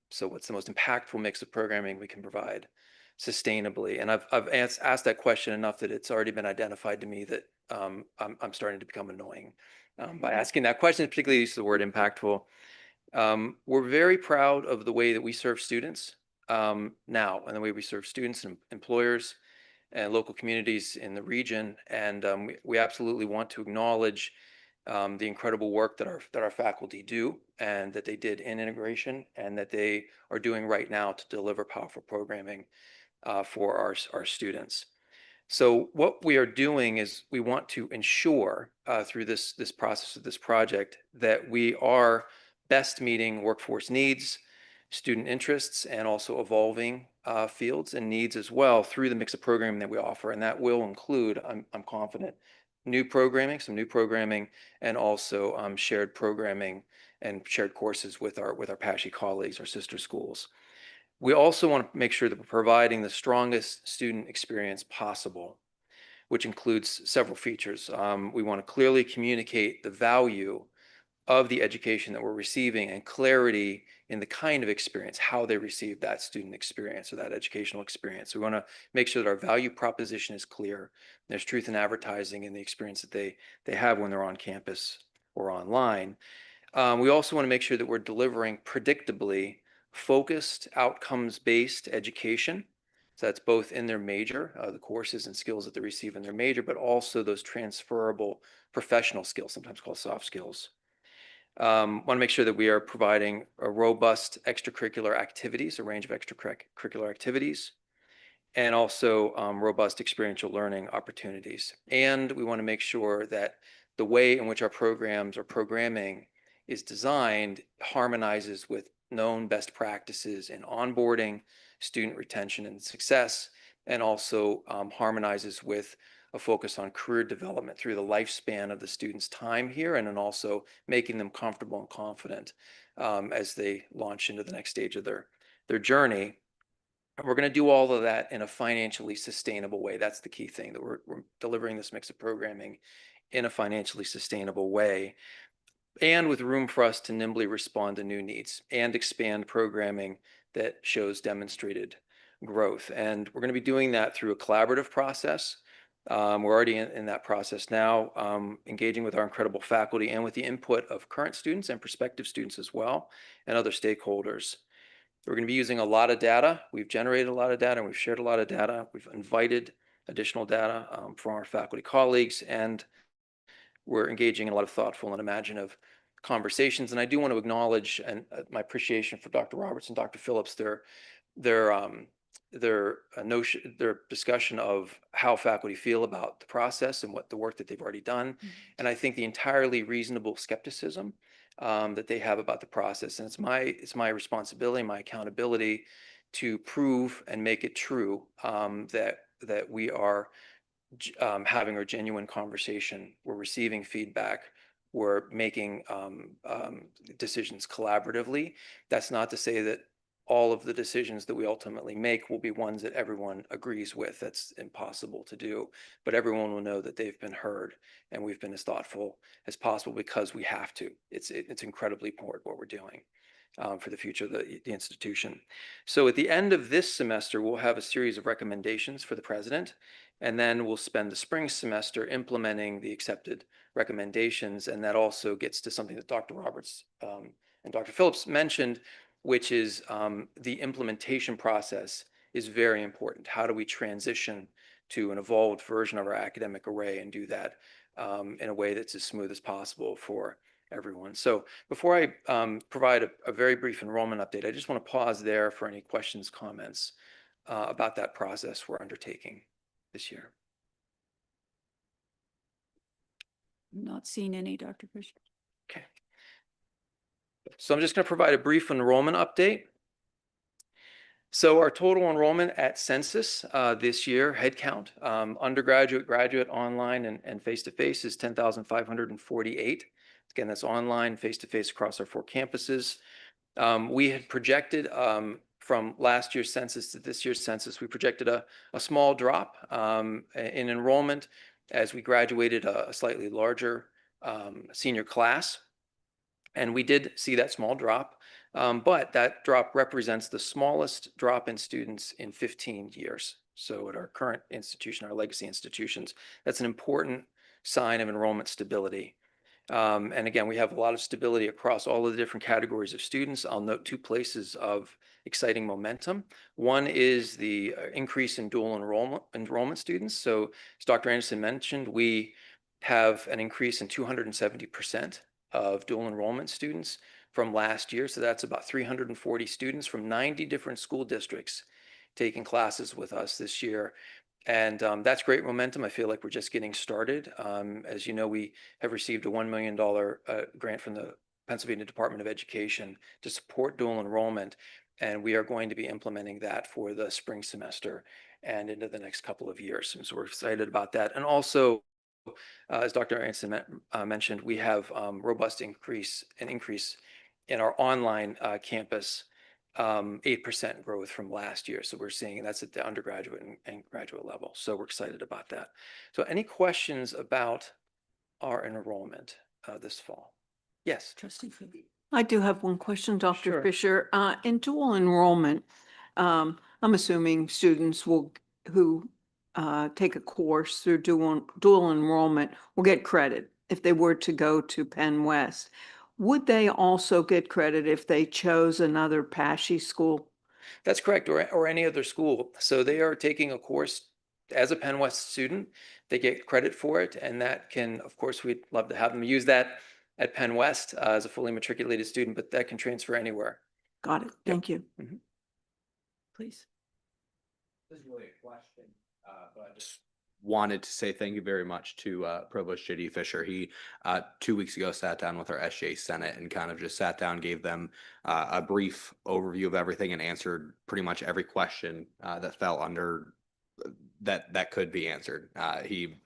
[SPEAKER 16] So what's the most impactful mix of programming we can provide sustainably? And I've asked that question enough that it's already been identified to me that I'm starting to become annoying by asking that question, particularly use the word impactful. We're very proud of the way that we serve students now, and the way we serve students and employers and local communities in the region. And we absolutely want to acknowledge the incredible work that our faculty do, and that they did in integration, and that they are doing right now to deliver powerful programming for our students. So what we are doing is we want to ensure through this process of this project that we are best meeting workforce needs, student interests, and also evolving fields and needs as well through the mix of programming that we offer. And that will include, I'm confident, some new programming, and also shared programming and shared courses with our PASHE colleagues, our sister schools. We also want to make sure that we're providing the strongest student experience possible, which includes several features. We want to clearly communicate the value of the education that we're receiving and clarity in the kind of experience, how they receive that student experience or that educational experience. We want to make sure that our value proposition is clear. There's truth in advertising in the experience that they have when they're on campus or online. We also want to make sure that we're delivering predictably focused, outcomes-based education. So that's both in their major, the courses and skills that they receive in their major, but also those transferable professional skills, sometimes called soft skills. Want to make sure that we are providing a robust extracurricular activities, a range of extracurricular activities, and also robust experiential learning opportunities. And we want to make sure that the way in which our programs or programming is designed harmonizes with known best practices in onboarding, student retention and success, and also harmonizes with a focus on career development through the lifespan of the student's time here, and then also making them comfortable and confident as they launch into the next stage of their journey. And we're going to do all of that in a financially sustainable way. That's the key thing, that we're delivering this mix of programming in a financially sustainable way, and with room for us to nimbly respond to new needs and expand programming that shows demonstrated growth. And we're going to be doing that through a collaborative process We're already in that process now, engaging with our incredible faculty and with the input of current students and prospective students as well, and other stakeholders. We're going to be using a lot of data. We've generated a lot of data and we've shared a lot of data. We've invited additional data from our faculty colleagues, and we're engaging in a lot of thoughtful and imaginative conversations. And I do want to acknowledge my appreciation for Dr. Roberts and Dr. Phillips, their discussion of how faculty feel about the process and what the work that they've already done. And I think the entirely reasonable skepticism that they have about the process. And it's my responsibility, my accountability to prove and make it true that we are having a genuine conversation. We're receiving feedback. We're making decisions collaboratively. That's not to say that all of the decisions that we ultimately make will be ones that everyone agrees with. That's impossible to do, but everyone will know that they've been heard and we've been as thoughtful as possible because we have to. It's incredibly important what we're doing for the future of the institution. So at the end of this semester, we'll have a series of recommendations for the president, and then we'll spend the spring semester implementing the accepted recommendations. And that also gets to something that Dr. Roberts and Dr. Phillips mentioned, which is the implementation process is very important. How do we transition to an evolved version of our academic array and do that in a way that's as smooth as possible for everyone? So before I provide a very brief enrollment update, I just want to pause there for any questions, comments about that process we're undertaking this year.
[SPEAKER 1] Not seeing any, Dr. Fisher.
[SPEAKER 16] Okay. So I'm just going to provide a brief enrollment update. So our total enrollment at census this year, headcount, undergraduate, graduate, online, and face-to-face is 10,548. Again, that's online, face-to-face across our 4 campuses. We had projected from last year's census to this year's census, we projected a small drop in enrollment as we graduated a slightly larger senior class. And we did see that small drop, but that drop represents the smallest drop in students in 15 years. So at our current institution, our legacy institutions, that's an important sign of enrollment stability. And again, we have a lot of stability across all of the different categories of students. I'll note 2 places of exciting momentum. One is the increase in dual enrollment students. So as Dr. Anderson mentioned, we have an increase in 270% of dual enrollment students from last year. So that's about 340 students from 90 different school districts taking classes with us this year. And that's great momentum. I feel like we're just getting started. As you know, we have received a $1 million grant from the Pennsylvania Department of Education to support dual enrollment. And we are going to be implementing that for the spring semester and into the next couple of years. And so we're excited about that. And also, as Dr. Anderson mentioned, we have robust increase in our online campus, 8% growth from last year. So we're seeing that's at the undergraduate and graduate level. So we're excited about that. So any questions about our enrollment this fall? Yes.
[SPEAKER 1] Trustee Fisher.
[SPEAKER 4] I do have one question, Dr.
[SPEAKER 16] Sure.
[SPEAKER 4] Fisher. In dual enrollment, I'm assuming students who take a course through dual enrollment will get credit if they were to go to Penn West. Would they also get credit if they chose another PASHE school?
[SPEAKER 16] That's correct, or any other school. So they are taking a course as a Penn West student. They get credit for it, and that can, of course, we'd love to have them use that at Penn West as a fully matriculated student, but that can transfer anywhere.
[SPEAKER 4] Got it. Thank you.
[SPEAKER 16] Mhm.
[SPEAKER 1] Please.
[SPEAKER 13] This is really a question, but I just wanted to say thank you very much to Provost J.D. Fisher. He 2 weeks ago sat down with our SGA Senate and kind of just sat down, gave them a brief overview of everything and answered pretty much every question that fell under that could be answered. He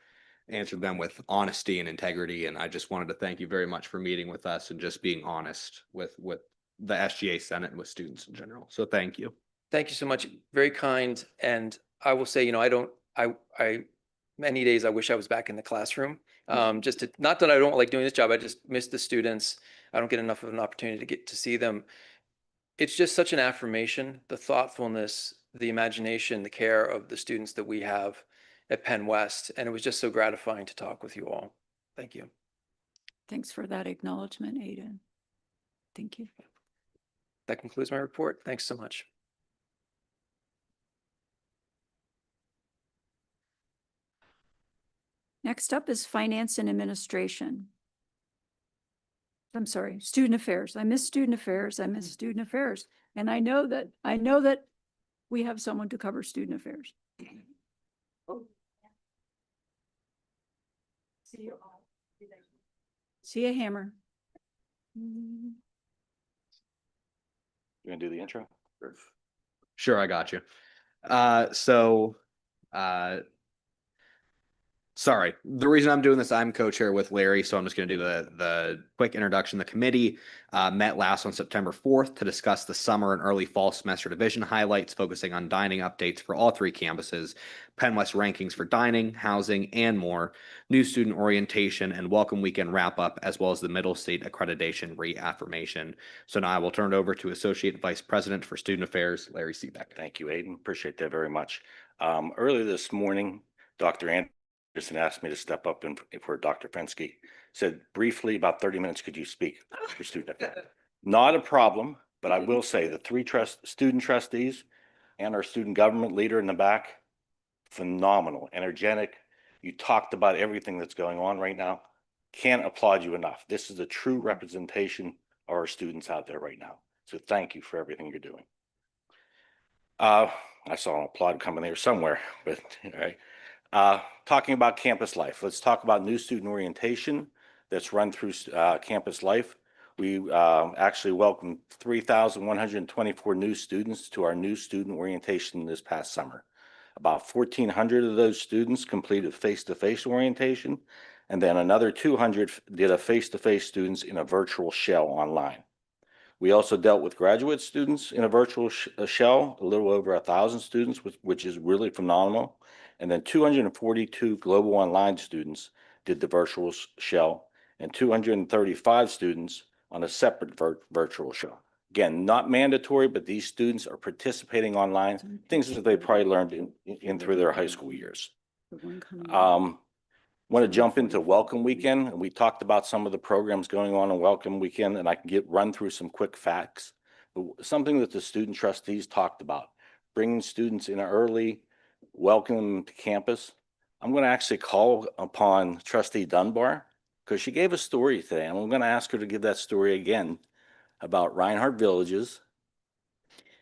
[SPEAKER 13] answered them with honesty and integrity, and I just wanted to thank you very much for meeting with us and just being honest with the SGA Senate and with students in general. So thank you.
[SPEAKER 16] Thank you so much. Very kind. And I will say, you know, I many days I wish I was back in the classroom. Just to, not that I don't like doing this job, I just miss the students. I don't get enough of an opportunity to get to see them. It's just such an affirmation, the thoughtfulness, the imagination, the care of the students that we have at Penn West. And it was just so gratifying to talk with you all. Thank you.
[SPEAKER 1] Thanks for that acknowledgement, Aiden. Thank you.
[SPEAKER 16] That concludes my report. Thanks so much.
[SPEAKER 1] Next up is Finance and Administration. I'm sorry, Student Affairs. I missed Student Affairs. I missed Student Affairs. And I know that we have someone to cover Student Affairs. See a hammer.
[SPEAKER 17] You gonna do the intro?
[SPEAKER 13] Sure, I got you. Sorry, the reason I'm doing this, I'm co-chair with Larry, so I'm just going to do the quick introduction. The committee met last on September 4th to discuss the summer and early fall semester division highlights, focusing on dining updates for all three campuses, Penn West rankings for dining, housing, and more, new student orientation, and welcome weekend wrap-up, as well as the middle state accreditation reaffirmation. So now I will turn it over to Associate Vice President for Student Affairs, Larry Seebeck.
[SPEAKER 17] Thank you, Aiden. Appreciate that very much. Earlier this morning, Dr. Anderson asked me to step up and for Dr. Fensky. Said briefly, about 30 minutes, could you speak for student affairs? Not a problem, but I will say the three student trustees and our student government leader in the back, phenomenal, energetic. You talked about everything that's going on right now. Can't applaud you enough. This is a true representation of our students out there right now. So thank you for everything you're doing. I saw an applaud coming there somewhere, but all right. Talking about campus life, let's talk about new student orientation that's run through campus life. We actually welcomed 3,124 new students to our new student orientation this past summer. About 1,400 of those students completed face-to-face orientation, and then another 200 did a face-to-face students in a virtual shell online. We also dealt with graduate students in a virtual shell, a little over 1,000 students, which is really phenomenal. And then 242 global online students did the virtual shell, and 235 students on a separate virtual shell. Again, not mandatory, but these students are participating online, things that they probably learned in through their high school years. Want to jump into Welcome Weekend, and we talked about some of the programs going on Welcome Weekend, and I can run through some quick facts. Something that the student trustees talked about, bringing students in early, welcoming them to campus. I'm going to actually call upon Trustee Dunbar because she gave a story today, and I'm going to ask her to give that story again about Reinhardt Villages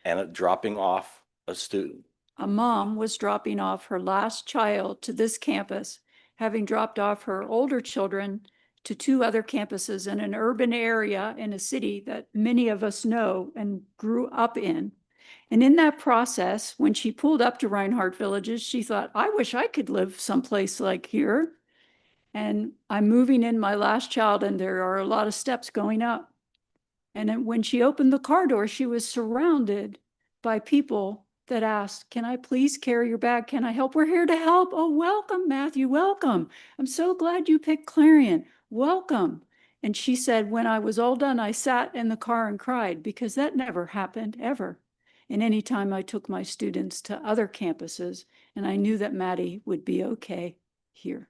[SPEAKER 17] and dropping off a student.
[SPEAKER 1] A mom was dropping off her last child to this campus, having dropped off her older children to two other campuses in an urban area in a city that many of us know and grew up in. And in that process, when she pulled up to Reinhardt Villages, she thought, I wish I could live someplace like here. And I'm moving in my last child, and there are a lot of steps going up. And then when she opened the car door, she was surrounded by people that asked, can I please carry your bag? Can I help? We're here to help. Oh, welcome, Matthew, welcome. I'm so glad you picked Clarion. Welcome. And she said, when I was all done, I sat in the car and cried because that never happened ever. And anytime I took my students to other campuses, and I knew that Maddie would be okay here.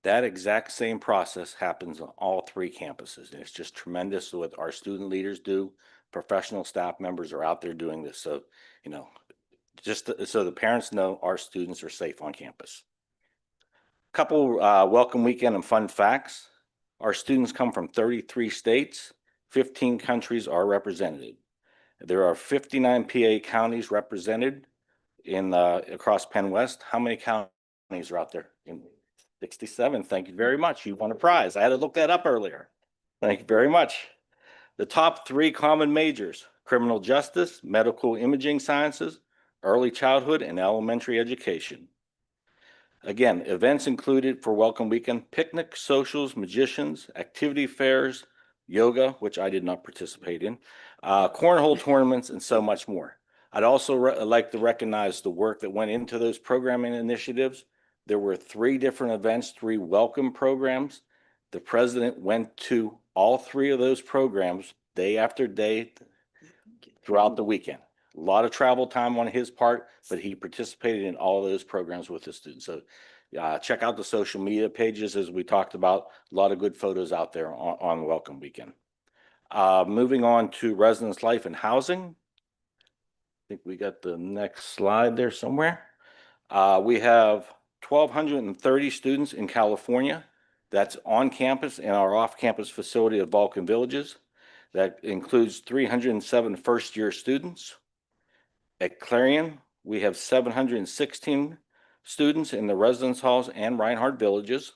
[SPEAKER 17] That exact same process happens on all three campuses. And it's just tremendous what our student leaders do. Professional staff members are out there doing this. So, you know, just so the parents know our students are safe on campus. Couple welcome weekend and fun facts. Our students come from 33 states, 15 countries are represented. There are 59 PA counties represented in across Penn West. How many counties are out there? 67. Thank you very much. You won a prize. I had to look that up earlier. Thank you very much. The top three common majors: criminal justice, medical imaging sciences, early childhood, and elementary education. Again, events included for Welcome Weekend: picnic, socials, magicians, activity fairs, yoga, which I did not participate in, cornhole tournaments, and so much more. I'd also like to recognize the work that went into those programming initiatives. There were 3 different events, 3 welcome programs. The president went to all 3 of those programs day after day throughout the weekend. A lot of travel time on his part, but he participated in all of those programs with the students. So check out the social media pages as we talked about. A lot of good photos out there on Welcome Weekend. Moving on to residence life and housing. I think we got the next slide there somewhere. We have 1,230 students in California. That's on campus in our off-campus facility at Vulcan Villages. That includes 307 first-year students. At Clarion, we have 716 students in the residence halls and Reinhardt Villages,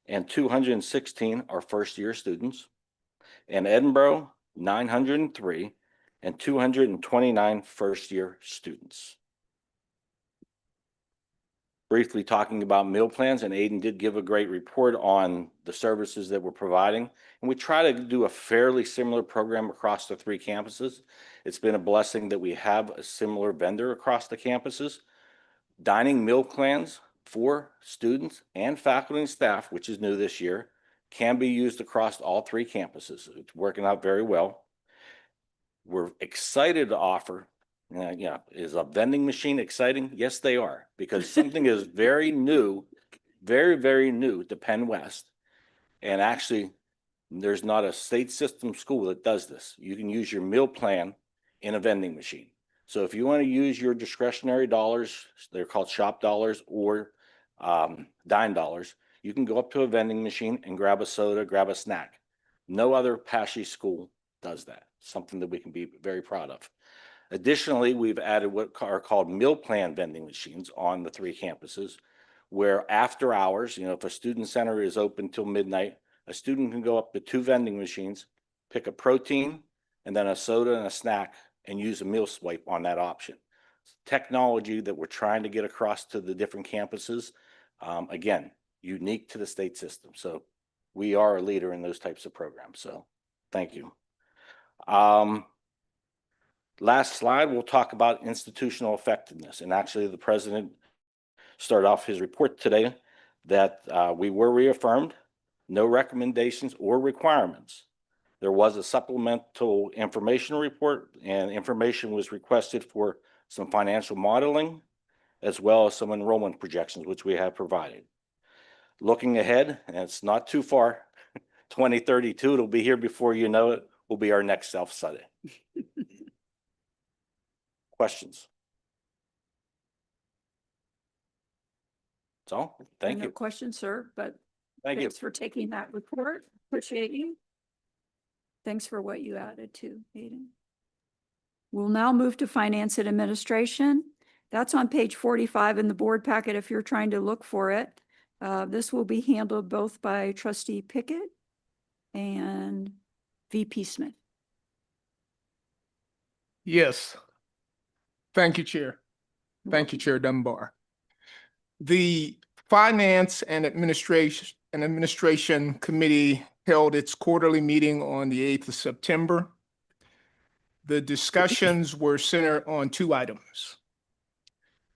[SPEAKER 17] and 216 are first-year students. In Edinboro, 903 and 229 first-year students. Briefly talking about meal plans, and Aiden did give a great report on the services that we're providing. And we try to do a fairly similar program across the 3 campuses. It's been a blessing that we have a similar vendor across the campuses. Dining meal plans for students and faculty and staff, which is new this year, can be used across all 3 campuses. It's working out very well. We're excited to offer, is a vending machine exciting? Yes, they are, because something is very new, very, very new to Penn West. And actually, there's not a state system school that does this. You can use your meal plan in a vending machine. So if you want to use your discretionary dollars, they're called shop dollars or dime dollars, you can go up to a vending machine and grab a soda, grab a snack. No other PASHE school does that. Something that we can be very proud of. Additionally, we've added what are called meal plan vending machines on the 3 campuses, where after hours, if a student center is open till midnight, a student can go up to 2 vending machines, pick a protein, and then a soda and a snack, and use a meal swipe on that option. Technology that we're trying to get across to the different campuses, again, unique to the state system. So we are a leader in those types of programs. So thank you. Last slide, we'll talk about institutional effectiveness. And actually, the president started off his report today that we were reaffirmed, no recommendations or requirements. There was a supplemental information report, and information was requested for some financial modeling, as well as some enrollment projections, which we have provided. Looking ahead, and it's not too far, 2032, it'll be here before you know it, will be our next self-study. Questions? That's all. Thank
[SPEAKER 1] No
[SPEAKER 17] you.
[SPEAKER 1] questions, sir, but
[SPEAKER 17] Thank you.
[SPEAKER 1] thanks for taking that report. Appreciate you. Thanks for what you added too, Aiden. We'll now move to finance and administration. That's on page 45 in the board packet if you're trying to look for it. This will be handled both by Trustee Pickett and VP Smith.
[SPEAKER 18] Yes. Thank you, Chair. Thank you, Chair Dunbar. The Finance and Administration Committee held its quarterly meeting on the 8th of September. The discussions were centered on 2 items.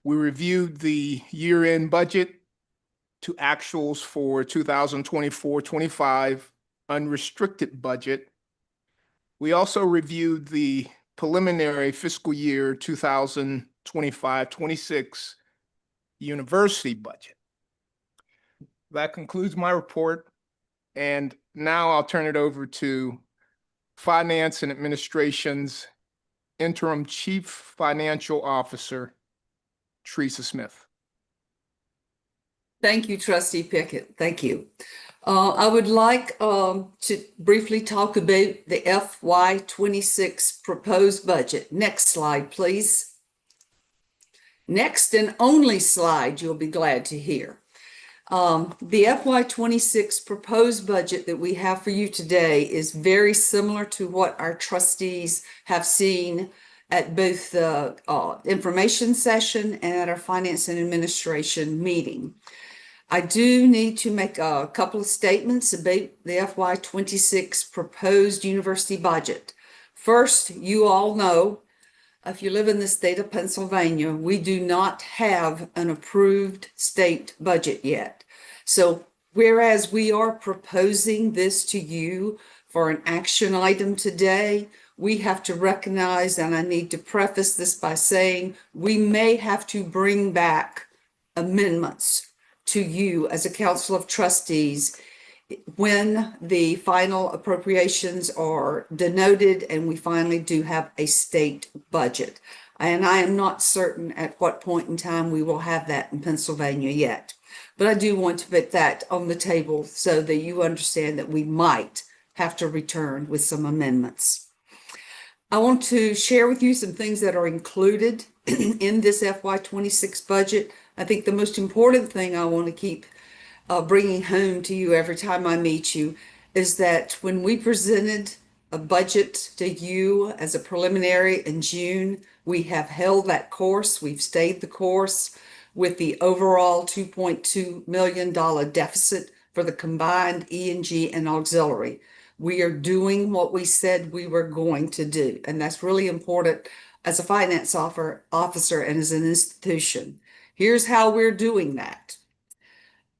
[SPEAKER 18] We reviewed the year-end budget to actuals for 2024-25 unrestricted budget. We also reviewed the preliminary fiscal year 2025-26 university budget. That concludes my report. And now I'll turn it over to Finance and Administration's Interim Chief Financial Officer, Teresa Smith.
[SPEAKER 19] Thank you, Trustee Pickett. Thank you. I would like to briefly talk about the FY26 proposed budget. Next slide, please. Next and only slide you'll be glad to hear. The FY26 proposed budget that we have for you today is very similar to what our trustees have seen at both the information session and at our Finance and Administration meeting. I do need to make a couple of statements about the FY26 proposed university budget. First, you all know, if you live in the state of Pennsylvania, we do not have an approved state budget yet. So whereas we are proposing this to you for an action item today, we have to recognize, and I need to preface this by saying, we may have to bring back amendments to you as a council of trustees when the final appropriations are denoted and we finally do have a state budget. And I am not certain at what point in time we will have that in Pennsylvania yet. But I do want to put that on the table so that you understand that we might have to return with some amendments. I want to share with you some things that are included in this FY26 budget. I think the most important thing I want to keep bringing home to you every time I meet you is that when we presented a budget to you as a preliminary in June, we have held that course. We've stayed the course with the overall $2.2 million deficit for the combined E&G and auxiliary. We are doing what we said we were going to do, and that's really important as a finance officer and as an institution. Here's how we're doing that.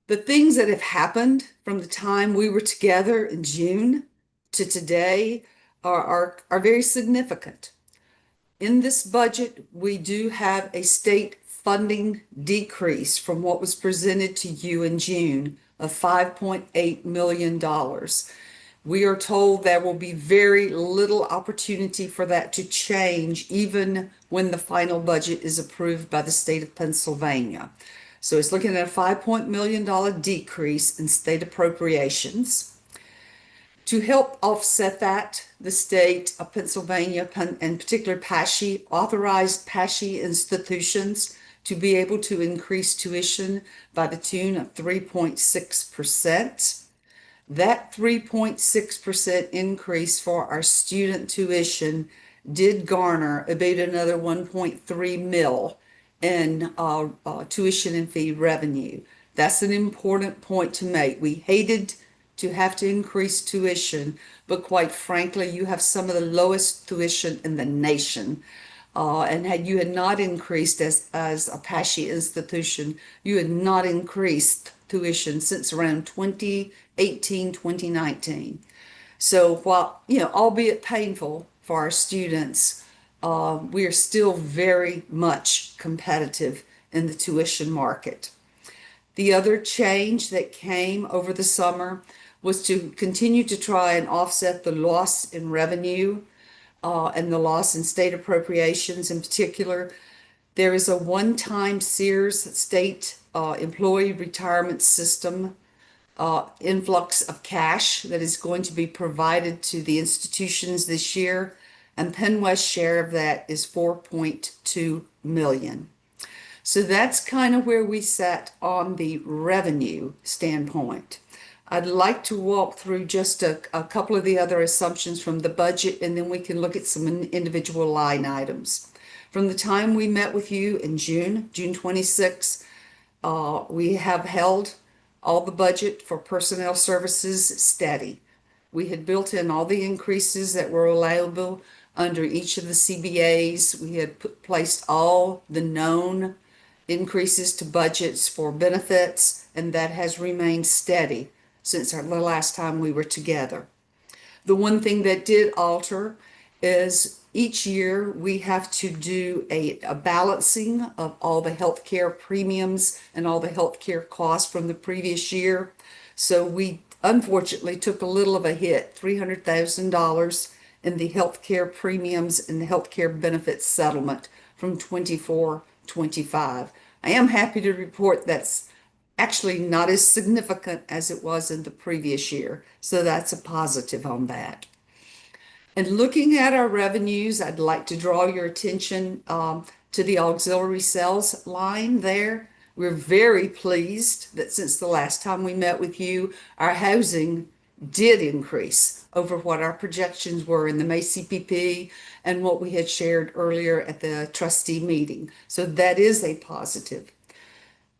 [SPEAKER 19] The things that have happened from the time we were together in June to today are very significant. In this budget, we do have a state funding decrease from what was presented to you in June of $5.8 million. We are told there will be very little opportunity for that to change even when the final budget is approved by the state of Pennsylvania. So it's looking at a $5 million decrease in state appropriations. To help offset that, the state of Pennsylvania, in particular PASHE, authorized PASHE institutions to be able to increase tuition by the tune of 3.6%. That 3.6% increase for our student tuition did garner about another 1.3 mil in tuition and fee revenue. That's an important point to make. We hated to have to increase tuition, but quite frankly, you have some of the lowest tuition in the nation. And had you had not increased as a PASHE institution, you had not increased tuition since around 2018, 2019. So while, albeit painful for our students, we are still very much competitive in the tuition market. The other change that came over the summer was to continue to try and offset the loss in revenue and the loss in state appropriations in particular. There is a one-time Sears state employee retirement system influx of cash that is going to be provided to the institutions this year, and Penn West's share of that is $4.2 million. So that's kind of where we sat on the revenue standpoint. I'd like to walk through just a couple of the other assumptions from the budget, and then we can look at some individual line items. From the time we met with you in June 26, we have held all the budget for personnel services steady. We had built in all the increases that were allowable under each of the CBAs. We had placed all the known increases to budgets for benefits, and that has remained steady since the last time we were together. The one thing that did alter is each year we have to do a balancing of all the healthcare premiums and all the healthcare costs from the previous year. So we unfortunately took a little of a hit, $300,000 in the healthcare premiums and the healthcare benefits settlement from 24-25. I am happy to report that's actually not as significant as it was in the previous year. So that's a positive on that. And looking at our revenues, I'd like to draw your attention to the auxiliary sales line there. We're very pleased that since the last time we met with you, our housing did increase over what our projections were in the May CPP and what we had shared earlier at the trustee meeting. So that is a positive.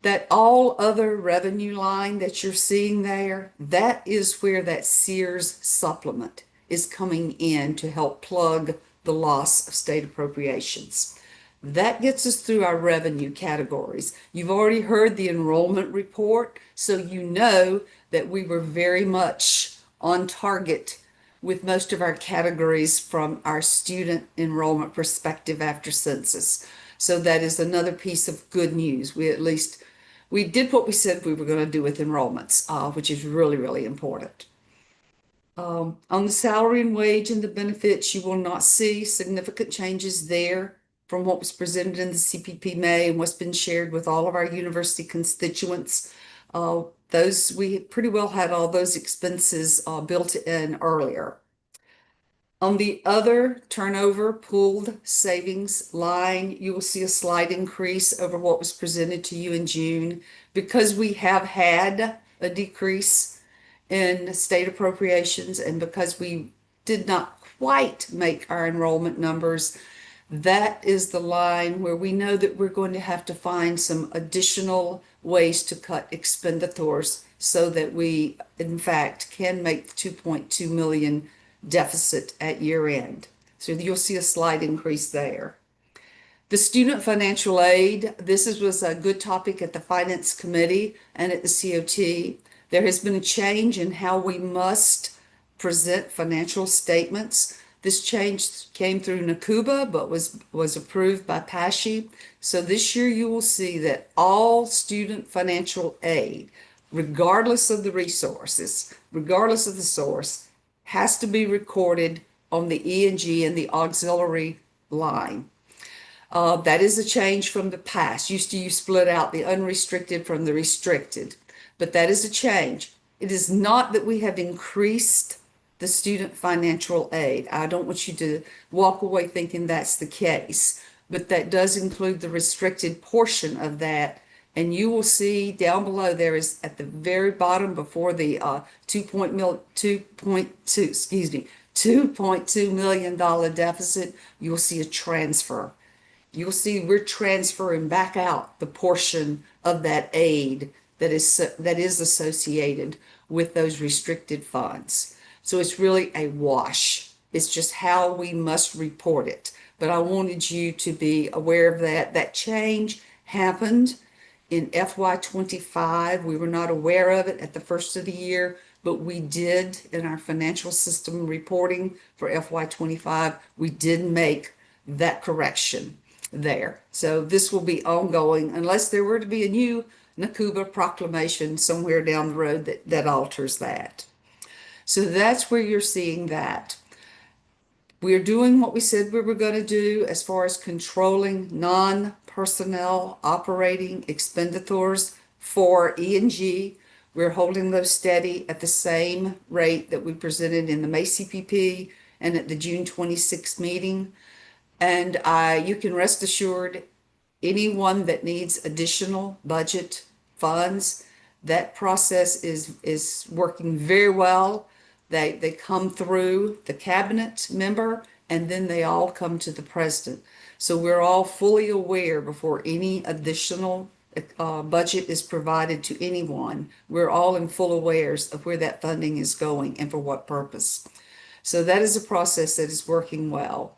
[SPEAKER 19] That all other revenue line that you're seeing there, that is where that Sears supplement is coming in to help plug the loss of state appropriations. That gets us through our revenue categories. You've already heard the enrollment report, so you know that we were very much on target with most of our categories from our student enrollment perspective after census. So that is another piece of good news. We did what we said we were going to do with enrollments, which is really, really important. On the salary and wage and the benefits, you will not see significant changes there from what was presented in the CPP May and what's been shared with all of our university constituents. Those, we pretty well had all those expenses built in earlier. On the other turnover pooled savings line, you will see a slight increase over what was presented to you in June because we have had a decrease in state appropriations and because we did not quite make our enrollment numbers. That is the line where we know that we're going to have to find some additional ways to cut expenditures so that we, in fact, can make the 2.2 million deficit at year end. So you'll see a slight increase there. The student financial aid, was a good topic at the Finance Committee and at the COT. There has been a change in how we must present financial statements. This change came through NACUBA, but was approved by PASHE. So this year you will see that all student financial aid, regardless of the resources, regardless of the source, has to be recorded on the E&G and the auxiliary line. That is a change from the past. Used to you split out the unrestricted from the restricted, but that is a change. It is not that we have increased the student financial aid. I don't want you to walk away thinking that's the case, but that does include the restricted portion of that. And you will see down below there is at the very bottom before the $2.2 million deficit, you'll see a transfer. You'll see we're transferring back out the portion of that aid that is associated with those restricted funds. So it's really a wash. It's just how we must report it. But I wanted you to be aware of that. That change happened in FY25. We were not aware of it at the first of the year, but we did in our financial system reporting for FY25. We did make that correction there. So this will be ongoing unless there were to be a new NACUBA proclamation somewhere down the road that alters that. So that's where you're seeing that. We're doing what we said we were going to do as far as controlling non-personnel operating expenditures for E&G. We're holding those steady at the same rate that we presented in the May CPP and at the June 26th meeting. And you can rest assured, anyone that needs additional budget funds, that process is working very well. They come through the cabinet member and then they all come to the president. So we're all fully aware before any additional budget is provided to anyone. We're all in full awares of where that funding is going and for what purpose. So that is a process that is working well.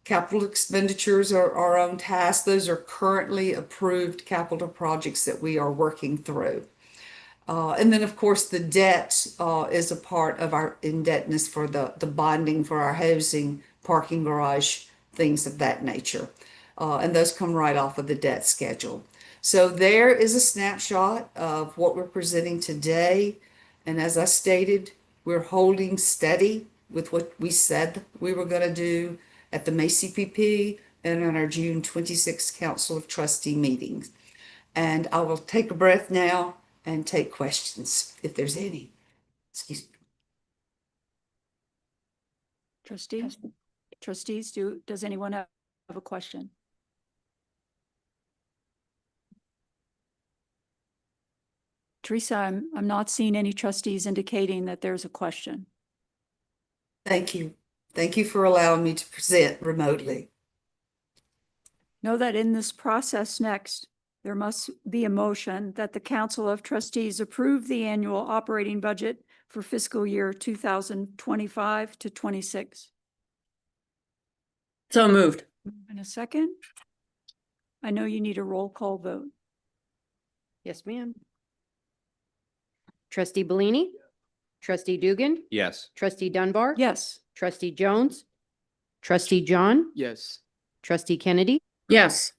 [SPEAKER 19] Capital expenditures are on task. Those are currently approved capital projects that we are working through. And then, of course, the debt is a part of our indebtedness for the bonding for our housing, parking garage, things of that nature. And those come right off of the debt schedule. So there is a snapshot of what we're presenting today. And as I stated, we're holding steady with what we said we were going to do at the May CPP and on our June 26th Council of Trustee meetings. And I will take a breath now and take questions if there's any. Excuse me.
[SPEAKER 1] Trustees, does anyone have a question? Teresa, I'm not seeing any trustees indicating that there's a question.
[SPEAKER 19] Thank you. Thank you for allowing me to present remotely.
[SPEAKER 1] Know that in this process next, there must be a motion that the Council of Trustees approve the annual operating budget for fiscal year 2025 to 26.
[SPEAKER 4] So moved.
[SPEAKER 1] In a second. I know you need a roll call vote.
[SPEAKER 2] Yes, ma'am. Trustee Bellini? Trustee Dugan,
[SPEAKER 13] Yes.
[SPEAKER 2] Trustee Dunbar.
[SPEAKER 1] Yes.
[SPEAKER 2] Trustee Jones, Trustee John,
[SPEAKER 14] Yes.
[SPEAKER 2] Trustee Kennedy,
[SPEAKER 19] Yes.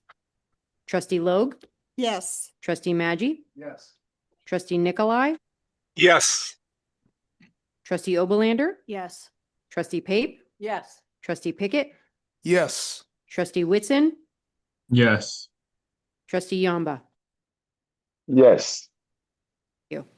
[SPEAKER 2] Trustee Logue,
[SPEAKER 19] Yes.
[SPEAKER 2] Trustee Maggi,
[SPEAKER 15] Yes.
[SPEAKER 2] Trustee Nikolai,
[SPEAKER 6] Yes.
[SPEAKER 2] Trustee Obelander,
[SPEAKER 9] Yes.
[SPEAKER 2] Trustee Pape,
[SPEAKER 4] Yes.
[SPEAKER 2] Trustee Pickett,
[SPEAKER 18] Yes.
[SPEAKER 2] Trustee Whitson,
[SPEAKER 5] Yes.
[SPEAKER 2] Trustee Yamba.
[SPEAKER 6] Yes.
[SPEAKER 2] Thank you.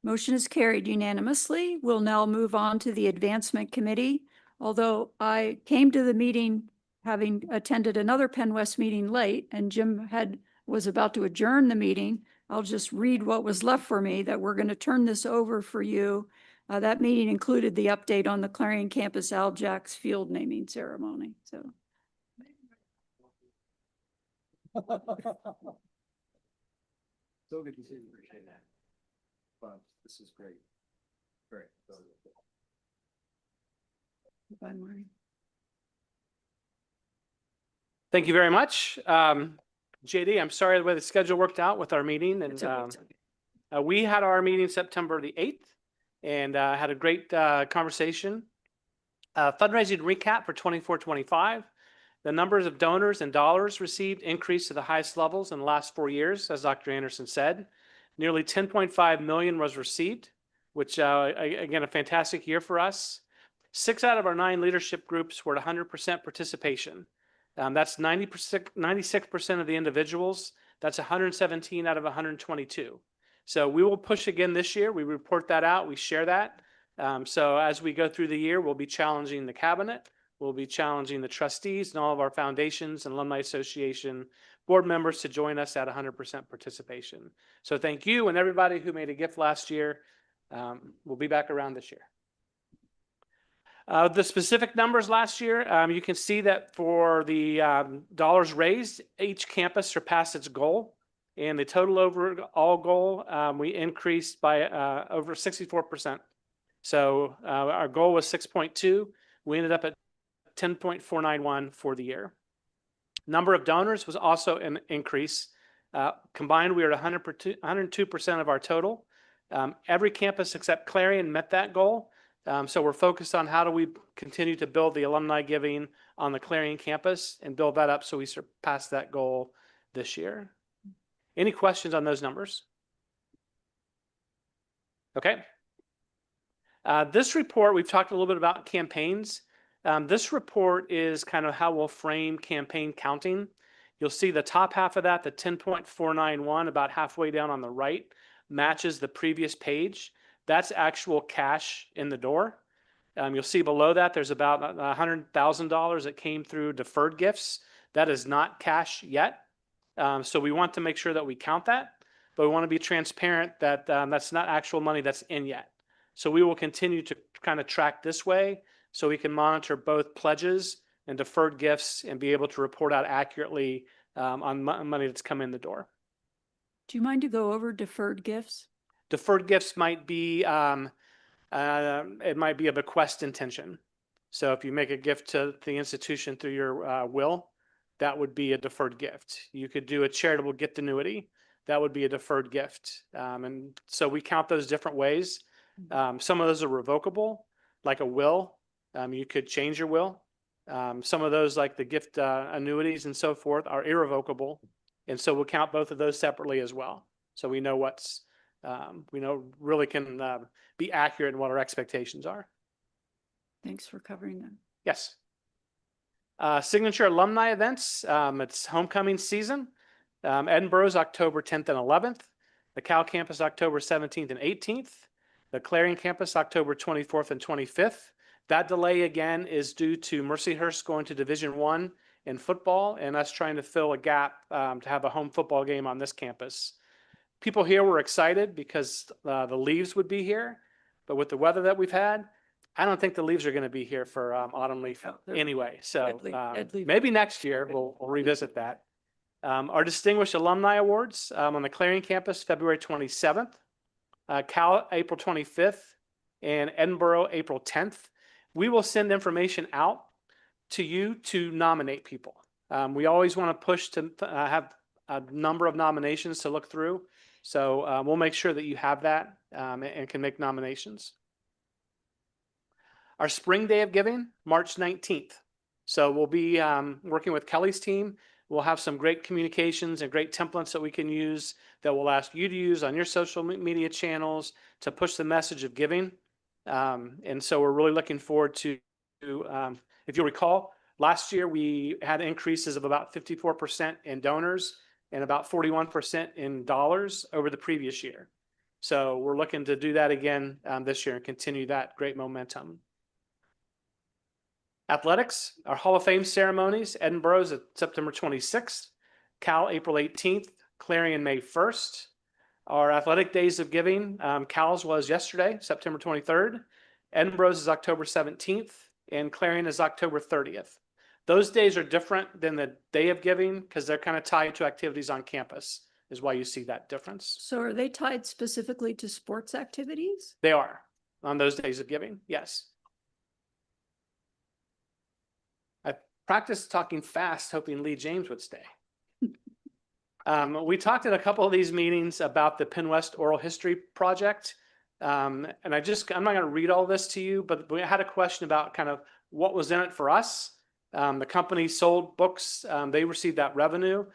[SPEAKER 1] Motion is carried unanimously. We'll now move on to the Advancement Committee. Although I came to the meeting having attended another Penn West meeting late, and Jim was about to adjourn the meeting, I'll just read what was left for me, that we're going to turn this over for you. That meeting included the update on the Clarion Campus Al Jacks field naming ceremony. So
[SPEAKER 3] So good to see you. Appreciate that. Wow, this is great. Great.
[SPEAKER 1] bye, Maureen.
[SPEAKER 20] Thank you very much. JD, I'm sorry the way the schedule worked out with our meeting. And
[SPEAKER 1] It's okay, it's okay.
[SPEAKER 20] we had our meeting September the 8th and had a great conversation. Fundraising recap for 24-25. The numbers of donors and dollars received increased to the highest levels in the last 4 years, as Dr. Anderson said. Nearly 10.5 million was received, which again, a fantastic year for us. 6 out of our 9 leadership groups were at 100% participation. That's 96% of the individuals. That's 117 out of 122. So we will push again this year. We report that out. We share that. So as we go through the year, we'll be challenging the cabinet. We'll be challenging the trustees and all of our foundations and alumni association board members to join us at 100% participation. So thank you and everybody who made a gift last year. We'll be back around this year. The specific numbers last year, you can see that for the dollars raised, each campus surpassed its goal. And the total overall goal, we increased by over 64%. So our goal was 6.2. We ended up at 10.491 for the year. Number of donors was also an increase. Combined, we are at 102% of our total. Every campus except Clarion met that goal. So we're focused on how do we continue to build the alumni giving on the Clarion campus and build that up so we surpass that goal this year. Any questions on those numbers? Okay. This report, we've talked a little bit about campaigns. This report is kind of how we'll frame campaign counting. You'll see the top half of that, the 10.491, about halfway down on the right, matches the previous page. That's actual cash in the door. You'll see below that, there's about $100,000 that came through deferred gifts. That is not cash yet. So we want to make sure that we count that, but we want to be transparent that that's not actual money that's in yet. So we will continue to kind of track this way so we can monitor both pledges and deferred gifts and be able to report out accurately on money that's come in the door.
[SPEAKER 1] Do you mind to go over deferred gifts?
[SPEAKER 20] Deferred gifts might be, it might be a bequest intention. So if you make a gift to the institution through your will, that would be a deferred gift. You could do a charitable gift annuity. That would be a deferred gift. And so we count those different ways. Some of those are revocable, like a will. You could change your will. Some of those, like the gift annuities and so forth, are irrevocable. And so we'll count both of those separately as well. So we know what's, we know really can be accurate in what our expectations are.
[SPEAKER 1] Thanks for covering that.
[SPEAKER 20] Yes. Signature alumni events. It's homecoming season. Edinburgh's October 10th and 11th. The Cal campus October 17th and 18th. The Clarion campus October 24th and 25th. That delay again is due to Mercyhurst going to Division I in football and us trying to fill a gap to have a home football game on this campus. People here were excited because the Leaves would be here, but with the weather that we've had, I don't think the Leaves are going to be here for autumn leaf anyway. So maybe next year we'll revisit that. Our Distinguished Alumni Awards on the Clarion campus, February 27th, Cal, April 25th, and Edinburgh, April 10th. We will send information out to you to nominate people. We always want to push to have a number of nominations to look through. So we'll make sure that you have that and can make nominations. Our spring day of giving, March 19th. So we'll be working with Kelly's team. We'll have some great communications and great templates that we can use that we'll ask you to use on your social media channels to push the message of giving. And so we're really looking forward to, if you'll recall, last year we had increases of about 54% in donors and about 41% in dollars over the previous year. So we're looking to do that again this year and continue that great momentum. Athletics, our Hall of Fame ceremonies, Edinburgh's September 26th, Cal April 18th, Clarion May 1st. Our athletic days of giving, Cal's was yesterday, September 23rd. Edinburgh's is October 17th, and Clarion is October 30th. Those days are different than the day of giving because they're kind of tied to activities on campus, is why you see that difference.
[SPEAKER 1] So are they tied specifically to sports activities?
[SPEAKER 20] They are on those days of giving, yes. I practiced talking fast, hoping Lee James would stay. We talked at a couple of these meetings about the Penn West Oral History Project. And I'm not going to read all this to you, but we had a question about kind of what was in it for us. The company sold books. They received that revenue.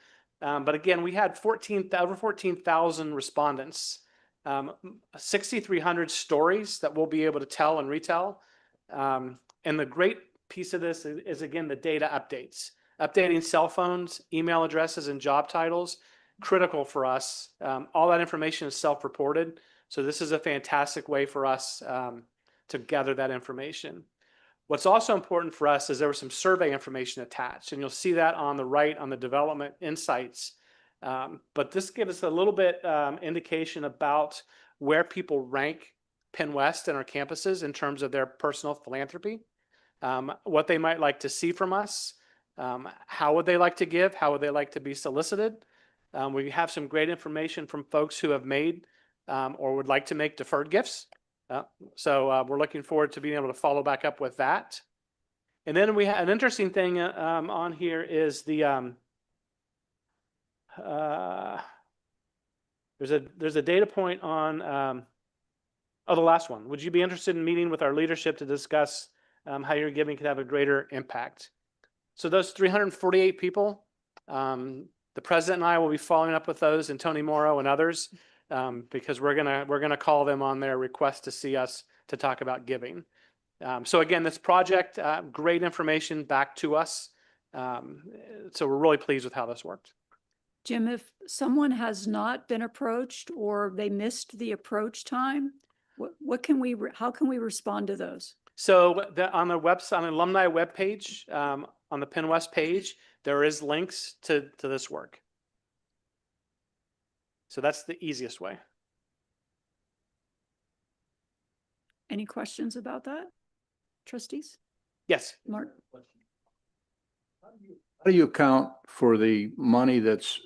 [SPEAKER 20] But again, we had over 14,000 respondents, 6,300 stories that we'll be able to tell and retell. And the great piece of this is again, the data updates. Updating cell phones, email addresses, and job titles, critical for us. All that information is self-reported. So this is a fantastic way for us to gather that information. What's also important for us is there was some survey information attached, and you'll see that on the right on the development insights. But this gives us a little bit indication about where people rank Penn West and our campuses in terms of their personal philanthropy, what they might like to see from us, how would they like to give, how would they like to be solicited. We have some great information from folks who have made or would like to make deferred gifts. So we're looking forward to being able to follow back up with that. And then we have an interesting thing on here is the there's a data point on the last one. Would you be interested in meeting with our leadership to discuss how your giving could have a greater impact? So those 348 people, the president and I will be following up with those, and Tony Morrow and others, because we're gonna call them on their request to see us to talk about giving. So again, this project, great information back to us. So we're really pleased with how this worked.
[SPEAKER 1] Jim, if someone has not been approached or they missed the approach time, how can we respond to those?
[SPEAKER 20] So on the website, on the alumni webpage, on the Penn West page, there is links to this work. So that's the easiest way.
[SPEAKER 1] Any questions about that, trustees?
[SPEAKER 20] Yes.
[SPEAKER 1] Mark?
[SPEAKER 15] How do you account for the money that's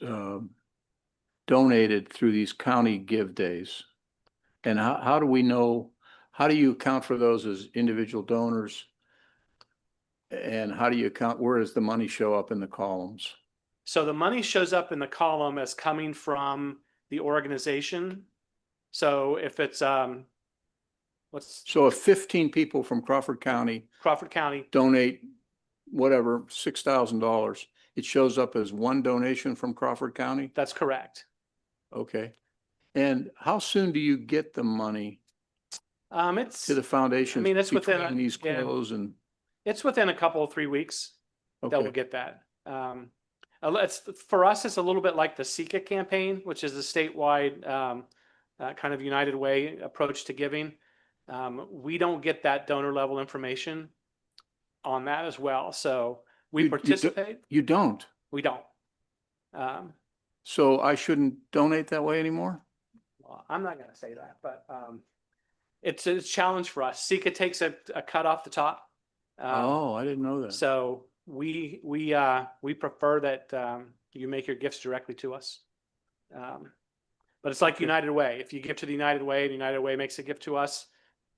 [SPEAKER 15] donated through these county give days? And how do we know, how do you account for those as individual donors? And how do you account, where does the money show up in the columns?
[SPEAKER 20] So the money shows up in the column as coming from the organization. So if it's,
[SPEAKER 15] so if 15 people from Crawford County donate whatever, $6,000, it shows up as one donation from Crawford County?
[SPEAKER 20] That's correct.
[SPEAKER 15] Okay. And how soon do you get the money to the foundation?
[SPEAKER 20] I mean, it's within
[SPEAKER 15] these close and
[SPEAKER 20] it's within a couple of 3 weeks that
[SPEAKER 15] Okay.
[SPEAKER 20] we'll get that. For us, it's a little bit like the SECA campaign, which is a statewide kind of United Way approach to giving. We don't get that donor level information on that as well. So we participate.
[SPEAKER 15] You don't?
[SPEAKER 20] We don't.
[SPEAKER 15] So I shouldn't donate that way anymore?
[SPEAKER 20] Well, I'm not going to say that, but it's a challenge for us. SECA takes a cut off the top.
[SPEAKER 15] Oh, I didn't know that.
[SPEAKER 20] So we prefer that you make your gifts directly to us. But it's like United Way. If you give to the United Way and United Way makes a gift to us,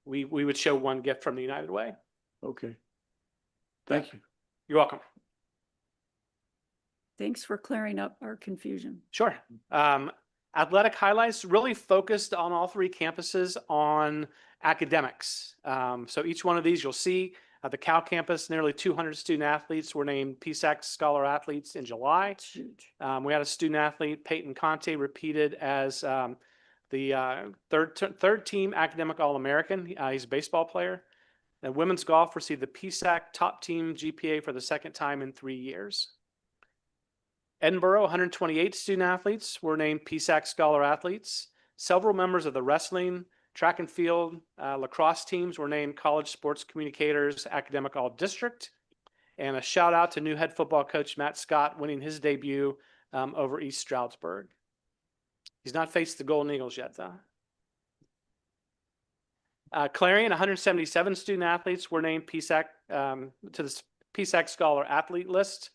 [SPEAKER 20] we would show one gift from the United Way.
[SPEAKER 15] Okay. Thank you.
[SPEAKER 20] You're welcome.
[SPEAKER 1] Thanks for clearing up our confusion.
[SPEAKER 20] Sure. Athletic highlights really focused on all three campuses on academics. So each one of these you'll see at the Cal campus, nearly 200 student athletes were named PSAC Scholar Athletes in July. We had a student athlete, Peyton Conte, repeated as the third team academic All-American. He's a baseball player. And women's golf received the PSAC top team GPA for the second time in 3 years. Edinburgh, 128 student athletes were named PSAC Scholar Athletes. Several members of the wrestling, track and field, lacrosse teams were named College Sports Communicators Academic All District. And a shout out to new head football coach Matt Scott winning his debut over East Stroudsburg. He's not faced the Golden Eagles yet, though. Clarion, 177 student athletes were named PSAC to the PSAC Scholar Athlete list.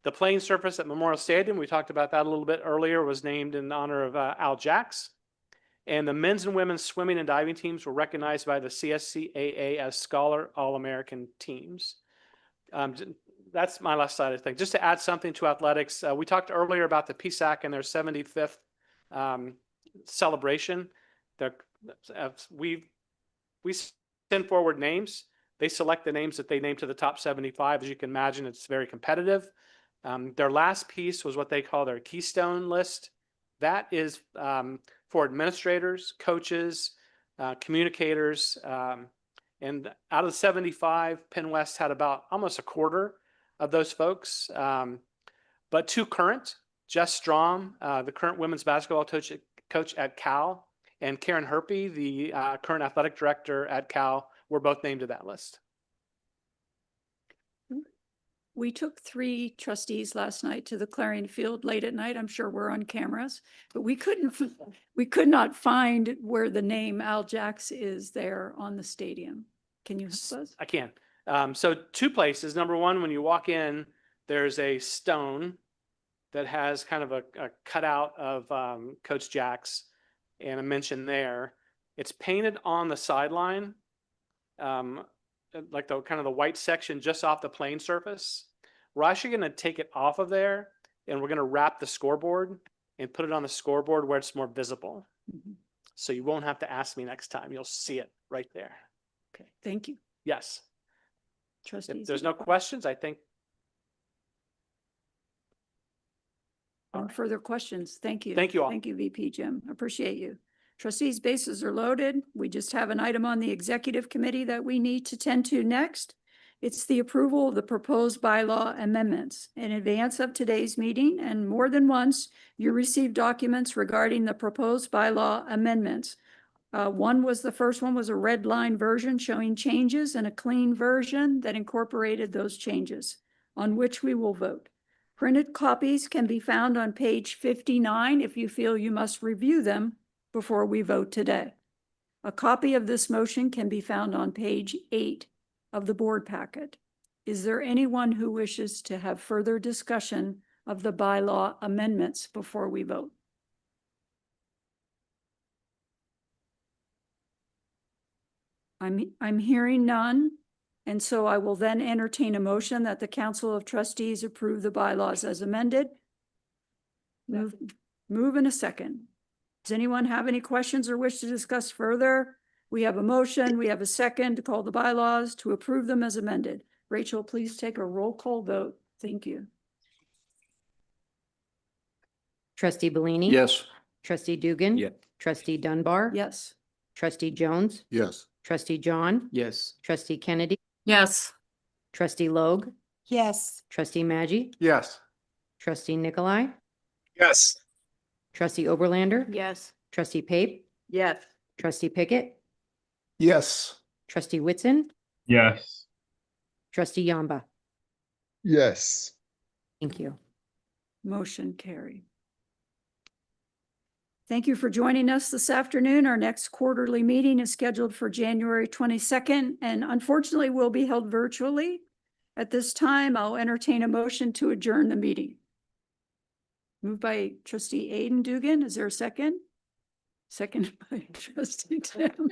[SPEAKER 20] The playing surface at Memorial Stadium, we talked about that a little bit earlier, was named in honor of Al Jacks. And the men's and women's swimming and diving teams were recognized by the CSCAA as Scholar All-American teams. That's my last slide, I think. Just to add something to athletics, we talked earlier about the PSAC and their 75th celebration. We send forward names. They select the names that they name to the top 75. As you can imagine, it's very competitive. Their last piece was what they call their Keystone list. That is for administrators, coaches, communicators. And out of the 75, Penn West had about almost a quarter of those folks. But two current, Jess Strom, the current women's basketball coach at Cal, and Karen Herpy, the current athletic director at Cal, were both named to that list.
[SPEAKER 1] We took 3 trustees last night to the Clarion Field late at night. I'm sure we're on cameras, but we could not find where the name Al Jacks is there on the stadium. Can you help us?
[SPEAKER 20] I can. So 2 places. Number one, when you walk in, there's a stone that has kind of a cutout of Coach Jacks and a mention there. It's painted on the sideline, like the kind of the white section just off the playing surface. We're actually going to take it off of there and we're going to wrap the scoreboard and put it on the scoreboard where it's more visible.
[SPEAKER 1] Mm-hmm.
[SPEAKER 20] So you won't have to ask me next time. You'll see it right there.
[SPEAKER 1] Okay, thank you.
[SPEAKER 20] Yes.
[SPEAKER 1] Trustees.
[SPEAKER 20] If there's no questions, I think.
[SPEAKER 1] No further questions. Thank you.
[SPEAKER 20] Thank you all.
[SPEAKER 1] Thank you, VP Jim. Appreciate you. Trustees' bases are loaded. We just have an item on the executive committee that we need to tend to next. It's the approval of the proposed bylaw amendments. In advance of today's meeting, and more than once, you received documents regarding the proposed bylaw amendments. The first one was a red line version showing changes and a clean version that incorporated those changes, on which we will vote. Printed copies can be found on page 59 if you feel you must review them before we vote today. A copy of this motion can be found on page 8 of the board packet. Is there anyone who wishes to have further discussion of the bylaw amendments before we vote? I'm hearing none, and so I will then entertain a motion that the Council of Trustees approve the bylaws as amended. Move in a second. Does anyone have any questions or wish to discuss further? We have a motion, we have a second to call the bylaws to approve them as amended. Rachel, please take a roll call vote. Thank you.
[SPEAKER 2] Trustee Bellini?
[SPEAKER 15] Yes.
[SPEAKER 2] Trustee Dugan?
[SPEAKER 12] Yeah.
[SPEAKER 2] Trustee Dunbar?
[SPEAKER 1] Yes.
[SPEAKER 2] Trustee Jones?
[SPEAKER 15] Yes.
[SPEAKER 2] Trustee John?
[SPEAKER 14] Yes.
[SPEAKER 2] Trustee Kennedy?
[SPEAKER 10] Yes.
[SPEAKER 2] Trustee Logue?
[SPEAKER 10] Yes.
[SPEAKER 2] Trustee Maggi?
[SPEAKER 15] Yes.
[SPEAKER 2] Trustee Nikolai?
[SPEAKER 6] Yes.
[SPEAKER 2] Trustee Oberlander?
[SPEAKER 10] Yes.
[SPEAKER 2] Trustee Pape?
[SPEAKER 4] Yes.
[SPEAKER 2] Trustee Pickett?
[SPEAKER 18] Yes.
[SPEAKER 2] Trustee Whitson?
[SPEAKER 5] Yes.
[SPEAKER 2] Trustee Yamba?
[SPEAKER 18] Yes.
[SPEAKER 2] Thank you.
[SPEAKER 1] Motion carried. Thank you for joining us this afternoon. Our next quarterly meeting is scheduled for January 22nd, and unfortunately will be held virtually. At this time, I'll entertain a motion to adjourn the meeting. Moved by Trustee Aiden Dugan. Is there a second? Second by Trustee Tim.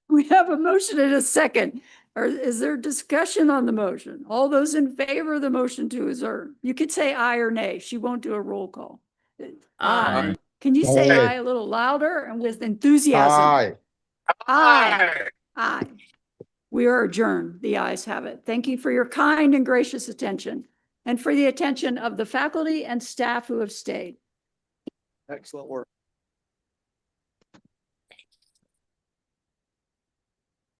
[SPEAKER 1] We have a motion and a second. Or is there discussion on the motion? All those in favor of the motion to adjourn? You could say aye or nay. She won't do a roll call.
[SPEAKER 10] Aye.
[SPEAKER 1] Can you say
[SPEAKER 18] Aye.
[SPEAKER 1] aye a little louder and with enthusiasm?
[SPEAKER 18] Aye.
[SPEAKER 1] Aye. Aye. We are adjourned. The ayes have it. Thank you for your kind and gracious attention and for the attention of the faculty and staff who have stayed.
[SPEAKER 3] Excellent work.